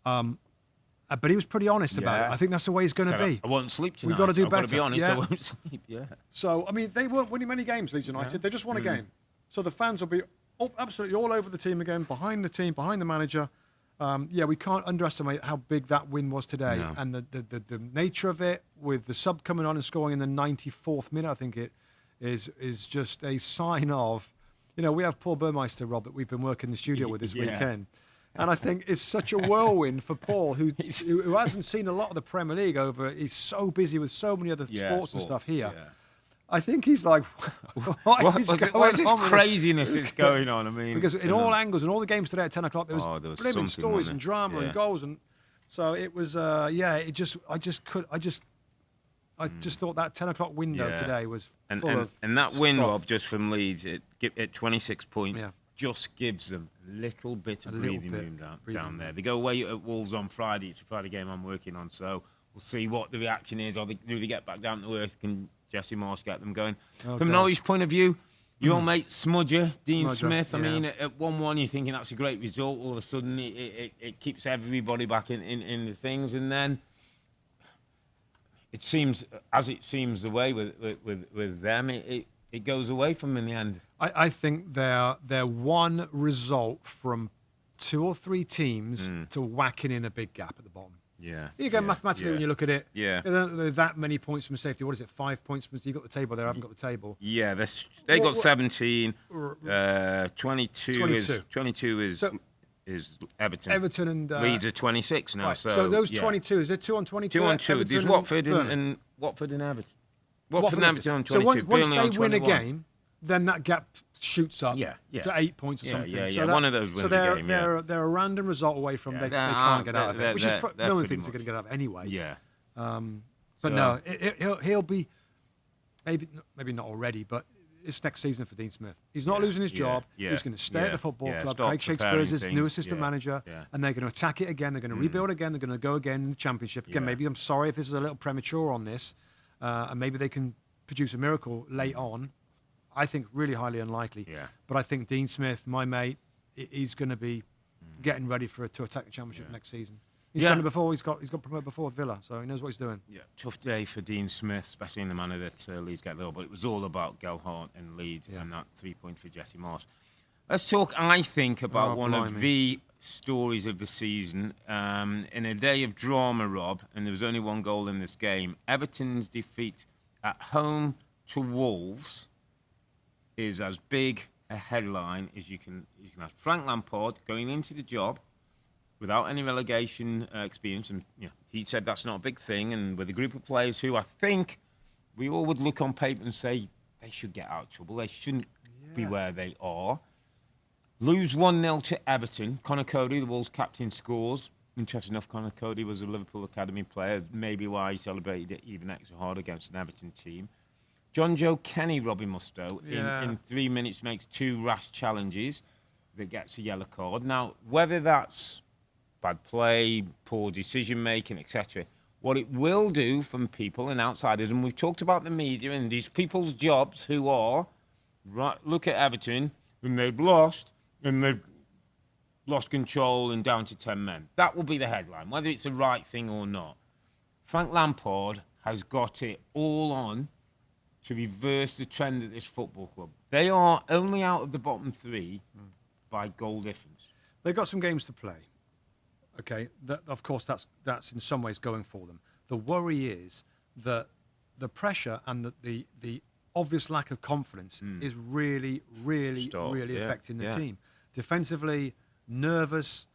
But he was pretty honest about it. I think that's the way he's going to be. I won't sleep tonight. We've got to do better. I've got to be honest, I won't sleep, So, I mean, they weren't winning many games, Leeds United. They just won a game. So the fans will be absolutely all over the team again, behind the manager. We can't underestimate how big that win was today. No. And the nature of it, with the sub coming on and scoring in the 94th minute, I think it is just a sign of, we have Paul Burmeister, Rob, that we've been working in the studio with this weekend. And I think it's such a whirlwind for Paul, who hasn't seen a lot of the Premier League he's so busy with so many other sports and stuff here. Yeah. I think he's like, what is this craziness that's going on? I mean, because in all angles and all the games today at 10 o'clock, there was brilliant stories and drama and goals, and so it was. I just thought that 10 o'clock window today was full of and that win, Rob, just from Leeds, at 26 points. Yeah. just gives them a little bit of breathing room down there. They go away at Wolves on Friday. It's a Friday game I'm working on, so we'll see what the reaction is. Or do they get back down to earth? Can Jesse Marsch get them going? From Norwich point of view, your mate Smudger, Dean Smith, I mean, at 1-1, you're thinking that's a great result. All of a sudden, it keeps everybody back in the things. And then it seems the way with them, it goes away from them in the end. I think they're one result from 2 or 3 teams to whacking in a big gap at the bottom. Yeah. You go mathematically when you look at it. Yeah. They're that many points from safety. What is it? 5 points from. You got the table there. I haven't got the table. Yeah. They got 17. 22 is Everton. Everton and Leeds are 26 now. Right. So those 22. Is there 2 on 22? 2 on 2. Everton There's Watford and Everton. Watford and Everton on 22. So once Burnley they win a game, then that gap shoots up to 8 points or something. Yeah. So one of those wins a game. They're a random result away from they can't get out of it, which is no one thinks they're going to get out of it anyway. Yeah. But no, he'll be maybe not already, but it's next season for Dean Smith. He's not losing his job. He's going to stay at the football club. Craig Shakespeare is his new assistant manager, and they're going to attack it again. They're going to rebuild again. They're going to go again in the Championship again. Maybe I'm sorry if this is a little premature on this, and maybe they can produce a miracle late on. I think really highly unlikely. Yeah. But I think Dean Smith, my mate, he's going to be getting ready to attack the Championship next season. He's done it before. He's got promoted before with Villa, so he knows what he's doing. Yeah, tough day for Dean Smith, especially in the manner that Leeds get there. But it was all about Gelhardt and Leeds and that 3 point for Jesse Marsch. Let's talk, I think, about one of the stories of the season. In a day of drama, Rob, and there was only 1 goal in this game, Everton's defeat at home to Wolves is as big a headline as you can have. Frank Lampard going into the job without any relegation experience, and he said that's not a big thing, and with a group of players who I think we all would look on paper and say they should get out of trouble, they shouldn't be where they are. Lose 1-0 to Everton. Conor Cody, the Wolves captain, scores. Interesting enough, Conor Cody was a Liverpool Academy player, maybe why he celebrated it even extra hard against an Everton team. John Joe Kenny, Robbie Mustoe, in 3 minutes makes 2 rash challenges that gets a yellow card. Now, whether that's bad play, poor decision-making, etc., what it will do from people and outsiders, and we've talked about the media and these people's jobs who are, look at Everton, and they've lost control and down to 10 men. That will be the headline, whether it's the right thing or not. Frank Lampard has got it all on to reverse the trend at this football club. They are only out of the bottom 3 by goal difference. They've got some games to play. Okay, of course, that's in some ways going for them. The worry is that the pressure and the obvious lack of confidence is really affecting the team. Defensively, nervous,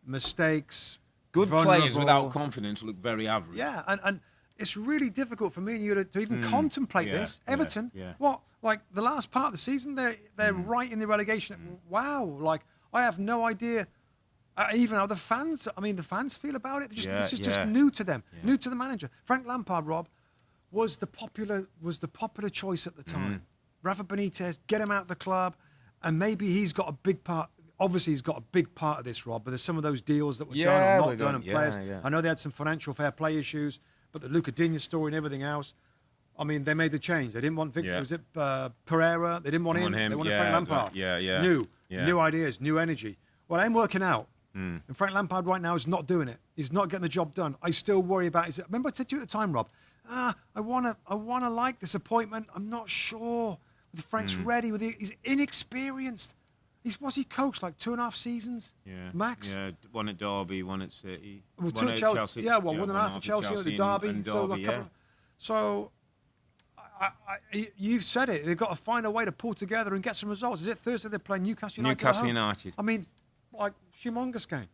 mistakes, Good vulnerable. Players without confidence look very average. Yeah, and it's really difficult for me and you to even contemplate this. Everton, what? Like the last part of the season, they're right in the relegation. Wow, like I have no idea. Even how the fans feel about it. It's just new to them, new to the manager. Frank Lampard, Rob, was the popular choice at the time. Rafa Benitez, get him out of the club, and maybe he's got a big part. Obviously, he's got a big part of this, Rob. But there's some of those deals that were done or not done, and players. I know they had some financial fair play issues, but the Luca Digne story and everything else. I mean, they made the change. They didn't want Victor. Was it Pereira? They didn't want him. They wanted Frank Lampard. New ideas, new energy. Well, it ain't working out. And Frank Lampard right now is not doing it. He's not getting the job done. I still worry about his. Remember I said to you at the time, Rob, I wanna like this appointment. I'm not sure whether Frank's ready. He's inexperienced. Was he coached like 2.5 seasons? Max. Yeah, one at Derby, one at City. Well, one at Chelsea. Yeah, 1.5 at Chelsea, at the Derby. And Derby, so you've said it. They've got to find a way to pull together and get some results. Is it Thursday they're playing Newcastle United? Newcastle United. I mean, like humongous game.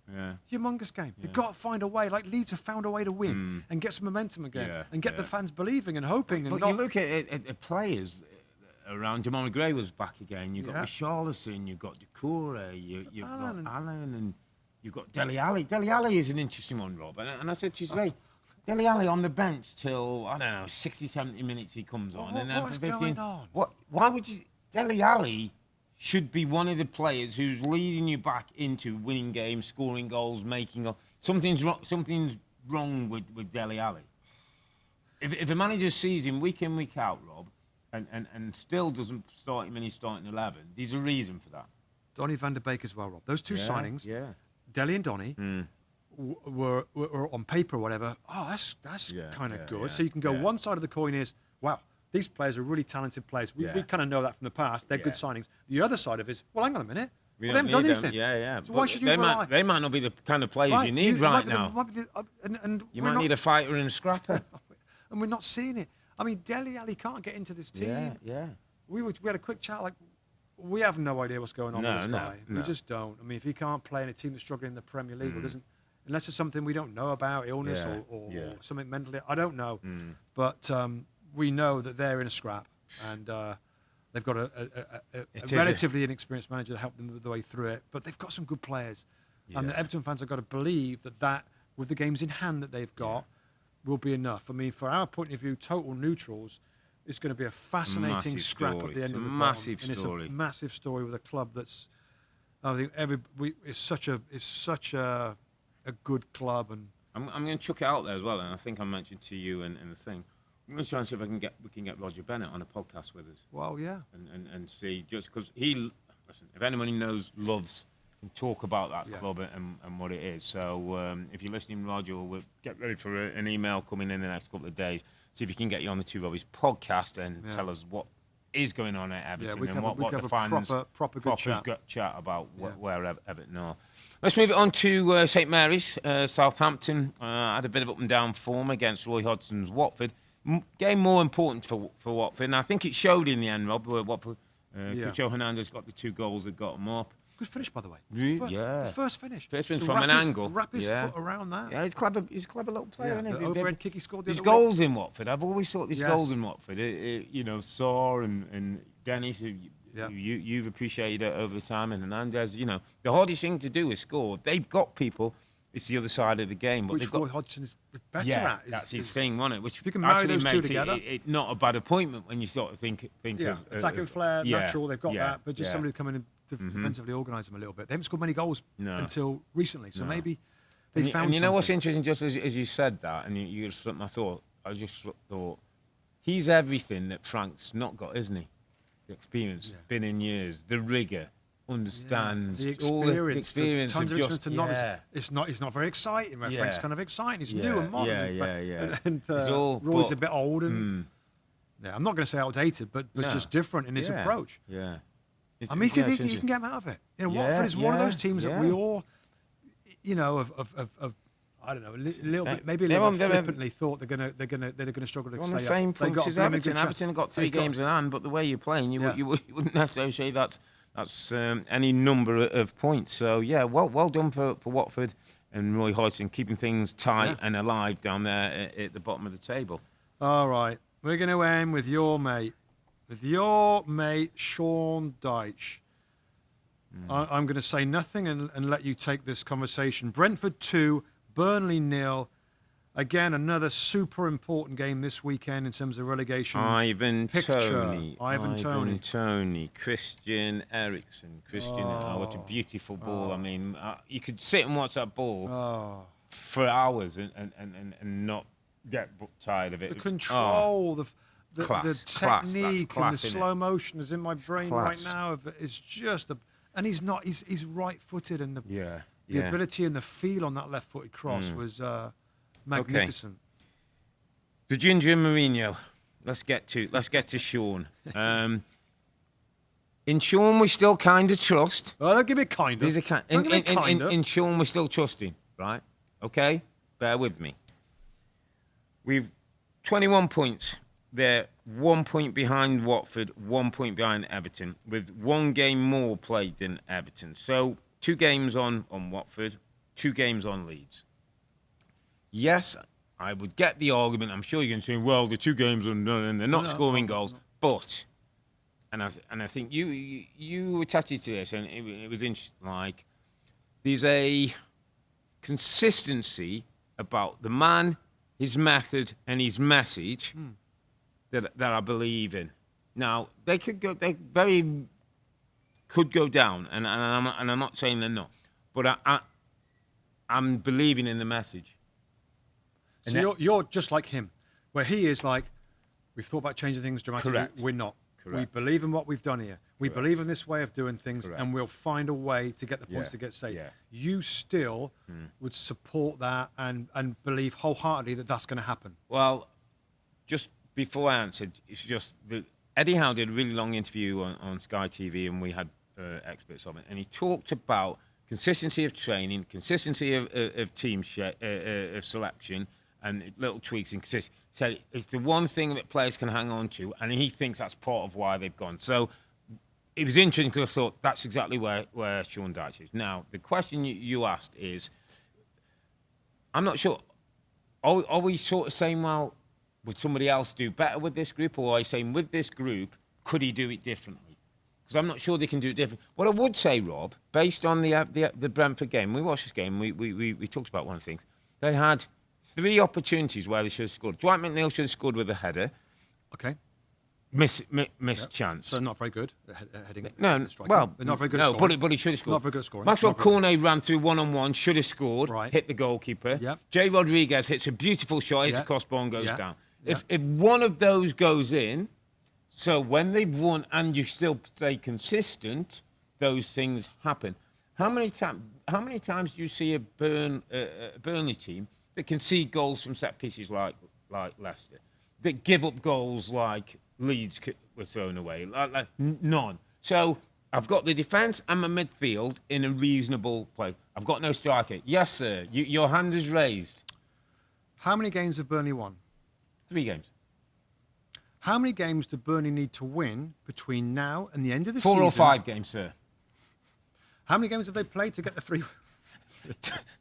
Humongous game. You've got to find a way. Like Leeds have found a way to win and get some momentum again and get the fans believing and hoping. But you look at players around. Jamal Gray was back again. You've got Richarlison, you've got Doucouré, you've got Allen, and you've got Dele Alli. Dele Alli is an interesting one, Rob. And I said to you today, Dele Alli on the bench till, I don't know, 60, 70 minutes he comes on. What's going on? Why would you... Dele Alli should be one of the players who's leading you back into winning games, scoring goals, making goals. Something's wrong with Dele Alli. If a manager sees him week in, week out, Rob, and still doesn't start him in his starting 11, there's a reason for that. Donny van de Beek as well, Rob. Those two signings, Dele and Donny, were on paper or whatever. Oh, that's kind of good. Yeah, so you can go one side of the coin is, wow, these players are really talented players. We kind of know that from the past. They're good signings. The other side of it is, well, hang on a minute. They haven't done anything. So why should you rely? They might not be the kind of players you need right now. You might need a fighter and a scrapper. And we're not seeing it. I mean, Dele Alli can't get into this team. We had a quick chat, like, we have no idea what's going on with this guy. We just don't. I mean, if he can't play in a team that's struggling in the Premier League, or doesn't, unless it's something we don't know about, illness or something mentally, I don't know. But we know that they're in a scrap, and they've got a relatively inexperienced manager to help them the way through it. But they've got some good players, and the Everton fans have got to believe that with the games in hand that they've got, will be enough. I mean, for our point of view, total neutrals, it's going to be a fascinating scrap at the end of the massive bottom. story. And it's a massive story with a club that's, I think, it's such a good club. And I'm going to chuck it out there as well. And I think I mentioned to you in the thing. I'm going to try and see if we can get Roger Bennett on a podcast with us. Well, yeah. And see, just because listen, if anyone he knows loves can talk about that club and what it is. So if you're listening, Roger, we'll get ready for an email coming in the next couple of days. See if you can get you on the Two Robbies podcast and tell us what is going on at Everton and what the fans proper good chat about where Everton are. Let's move it on to St Mary's. Southampton had a bit of up and down form against Roy Hodgson's Watford. Game more important for Watford, and I think it showed in the end, Rob, where Watford, Cristiano Ronaldo got the 2 goals that got him up. Good finish, by the way. The first finish. First finish from an angle. Wrap his foot around that. Yeah, he's clever. He's a clever little player, isn't he? The overhead kick he scored. There's goals in Watford. I've always thought there's goals in Watford. Saw and Dennis, who you've appreciated it over the time, and Hernandez. The hardest thing to do is score. They've got people. It's the other side of the game. But which Roy Hodgson is better at. That's his thing, wasn't it? Which if you can marry those two together, it not a bad appointment when you sort of think of attacking flair, natural. They've got that, but just somebody coming in defensively organise them a little bit. They haven't scored many goals until recently, so maybe they found something. And you know what's interesting? Just as you said that, and you just slipped my thought. I just thought he's everything that Frank's not got, isn't he? The experience, been in years, the rigour. Understands the experience of just it's not very exciting. Frank's kind of exciting. He's new and modern. And Roy's a bit old and I'm not going to say outdated, but just different in his approach. I mean, you can get him out of it. Watford is one of those teams that we all, I don't know, a little bit, maybe a little bit flippantly thought they're gonna struggle to stay on the same points as Everton. Everton have got 3 games in hand, but the way you're playing, you wouldn't necessarily say that's any number of points. So, well done for Watford and Roy Hodgson, keeping things tight and alive down there at the bottom of the table. All right. We're going to end with your mate. Sean Dyche. I'm going to say nothing and let you take this conversation. Brentford 2, Burnley 0. Again, another super important game this weekend in terms of relegation. Ivan Toney, Christian Eriksen. What a beautiful ball. I mean, you could sit and watch that ball for hours and not get tired of it. The control, the technique and the slow motion is in my brain right now. It's just and he's not. He's right-footed, and the ability and the feel on that left-footed cross was magnificent. Okay. The Ginger Mourinho. Let's get to Sean. In Sean, we still kind of trust. Oh, don't give me kind of. In Sean, we're still trusting, right? Okay, bear with me. We've 21 points. They're 1 point behind Watford, 1 point behind Everton, with 1 game more played than Everton. So 2 games on Watford, 2 games on Leeds. Yes, I would get the argument. I'm sure you're going to say, well, the 2 games and they're not scoring goals. But, and I think you attached to this, and it was interesting. Like, there's a consistency about the man, his method, and his message that I believe in. Now, they very could go down, and I'm not saying they're not, but I'm believing in the message. So you're just like him, where he is like, we've thought about changing things dramatically. Correct. We're not. Correct. We believe in what we've done here. We believe in this way of doing things, and we'll find a way to get the points to get safe. Yeah. You still would support that and believe wholeheartedly that that's going to happen. Well, just before I answered, it's just that Eddie Howe did a really long interview on Sky TV, and we had experts on it, and he talked about consistency of training, consistency of team of selection, and little tweaks in consistency. So it's the one thing that players can hang on to, and he thinks that's part of why they've gone. So it was interesting because I thought that's exactly where Sean Dyche is. Now, the question you asked is, I'm not sure, are we sort of saying, well, would somebody else do better with this group, or are you saying with this group, could he do it differently? Because I'm not sure they can do it different. What I would say, Rob, based on the Brentford game, we watched this game, we talked about one of the things, they had 3 opportunities where they should have scored. Dwight McNeil should have scored with a header. Okay. Missed chance. So not very good heading. No, well, not very good. No, but he should have scored. Not very good scoring. Maxwell Cornet ran through 1-on-1, should have scored. Right. Hit the goalkeeper. Yep. Jay Rodriguez hits a beautiful shot. Hits a crossbar and goes down. If one of those goes in, so when they've won and you still stay consistent, those things happen. How many times do you see a Burnley team that concede goals from set pieces like Leicester, that give up goals like Leeds were thrown away? Like none. So I've got the defence and my midfield in a reasonable place. I've got no striker. Yes, sir. Your hand is raised. How many games have Burnley won? 3 games. How many games do Burnley need to win between now and the end of the season? 4 or 5 games, sir. How many games have they played to get the 3?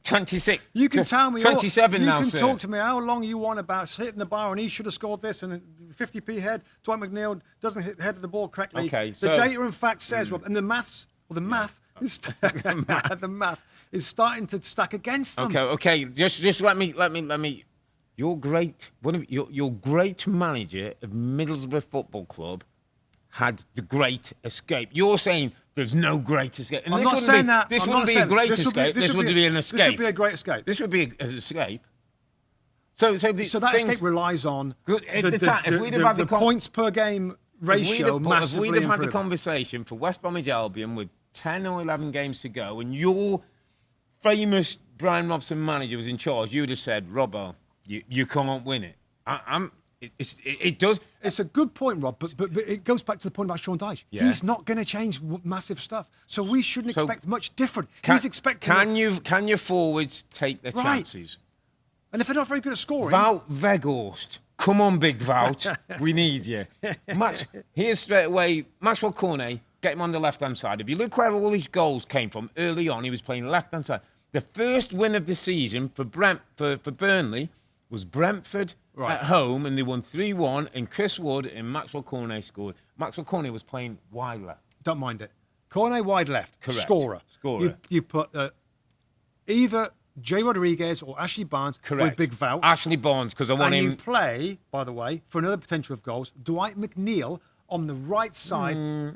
26. You can tell me. 27 now, sir. You sir. can talk to me how long you want about hitting the bar and he should have scored this and 50p head. Dwight McNeil doesn't hit the head of the ball correctly. Okay, the data and fact says, Rob, and the math is the math is starting to stack against them. Okay. Just let me. Your great manager of Middlesbrough Football Club had the great escape. You're saying there's no great escape. And I'm not saying that. This wouldn't be a great escape. This would be an escape. This would be a great escape. This would be an escape. So that escape relies on the points per game ratio massively If we'd have had the improving. conversation for West Bromwich Albion with 10 or 11 games to go and your famous Brian Robson manager was in charge, you would have said, Robbo, you can't win it. It does. It's a good point, Rob, but it goes back to the point about Sean Dyche. Yeah. He's not going to change massive stuff, so we shouldn't expect much different. He's expecting. Can your forwards take their chances? And if they're not very good at scoring, Wout Weghorst, come on, big Wout, we need you. Here's straight away Maxwell Cornet. Get him on the left-hand side. If you look where all his goals came from early on, he was playing left-hand side. The first win of the season for Burnley was Brentford at home, and they won 3-1, and Chris Wood and Maxwell Cornet scored. Maxwell Cornet was playing wide left. Don't mind it. Cornet wide left. Correct. Scorer. You put either Jay Rodriguez or Ashley Barnes with big Wout. Ashley Barnes, because I want him. And you play, by the way, for another potential of goals, Dwight McNeil on the right side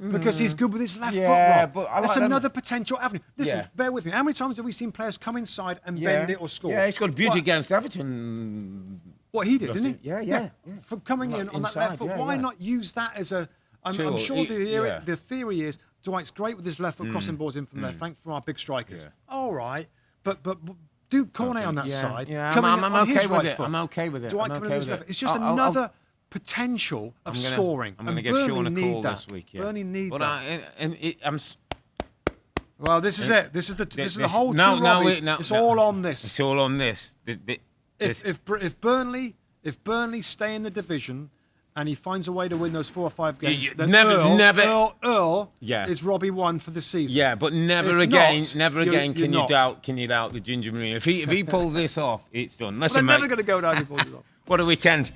because he's good with his left foot, Rob. But that's another potential avenue. Listen, bear with me. How many times have we seen players come inside and bend it or score? Yeah, he's got a beauty against Everton. What he did, didn't he? Yeah. From coming in on that left foot, why not use that as a... I'm sure the theory is Dwight's great with his left foot, crossing balls in from there. Thank for our big strikers. Yeah. All right, but do Cornet on that side. Yeah, I'm okay with it. I'm okay with it. Dwight coming on his left. It's just another potential of scoring. I'm going to give Sean a call this week. Yeah. Burnley need that. Well, this is it. This is the whole two Robbies. It's all on this. It's all on this. If Burnley stay in the division and he finds a way to win those 4 or 5 games, then Earle is Robbie 1 for the season. Yeah, but never again can you doubt the Ginger Marine. If he pulls this off, it's done. They're never going to go down if he pulls it off. What a weekend.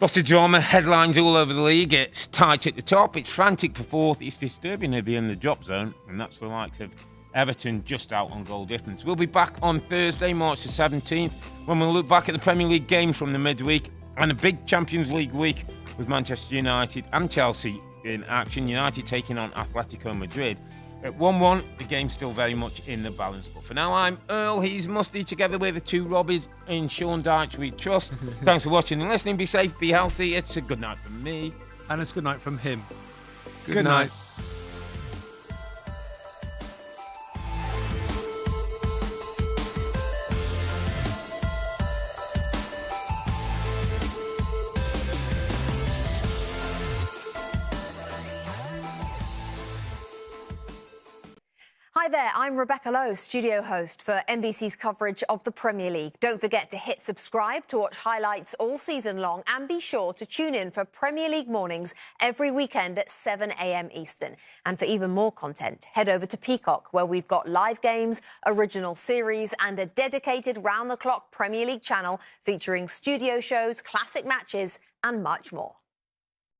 Lots of drama, headlines all over the league. It's tight at the top, it's frantic for fourth, it's disturbing at the end of the drop zone, and that's the likes of Everton just out on goal difference. We'll be back on Thursday, March the 17th, when we'll look back at the Premier League games from the midweek and a big Champions League week with Manchester United and Chelsea in action. United taking on Atletico Madrid. At 1-1, the game's still very much in the balance. But for now, I'm Earle, he's Mustoe, together with the two Robbies in Sean Dyche we trust. Thanks for watching and listening. Be safe, be healthy. It's a good night from me. And it's good night from him. Good night. Hi there, I'm Rebecca Lowe, studio host for NBC's coverage of the Premier League. Don't forget to hit subscribe to watch highlights all season long, and be sure to tune in for Premier League mornings every weekend at 7 a.m. Eastern. And for even more content, head over to Peacock, where we've got live games, original series and a dedicated round-the-clock Premier League channel featuring studio shows, classic matches and much more.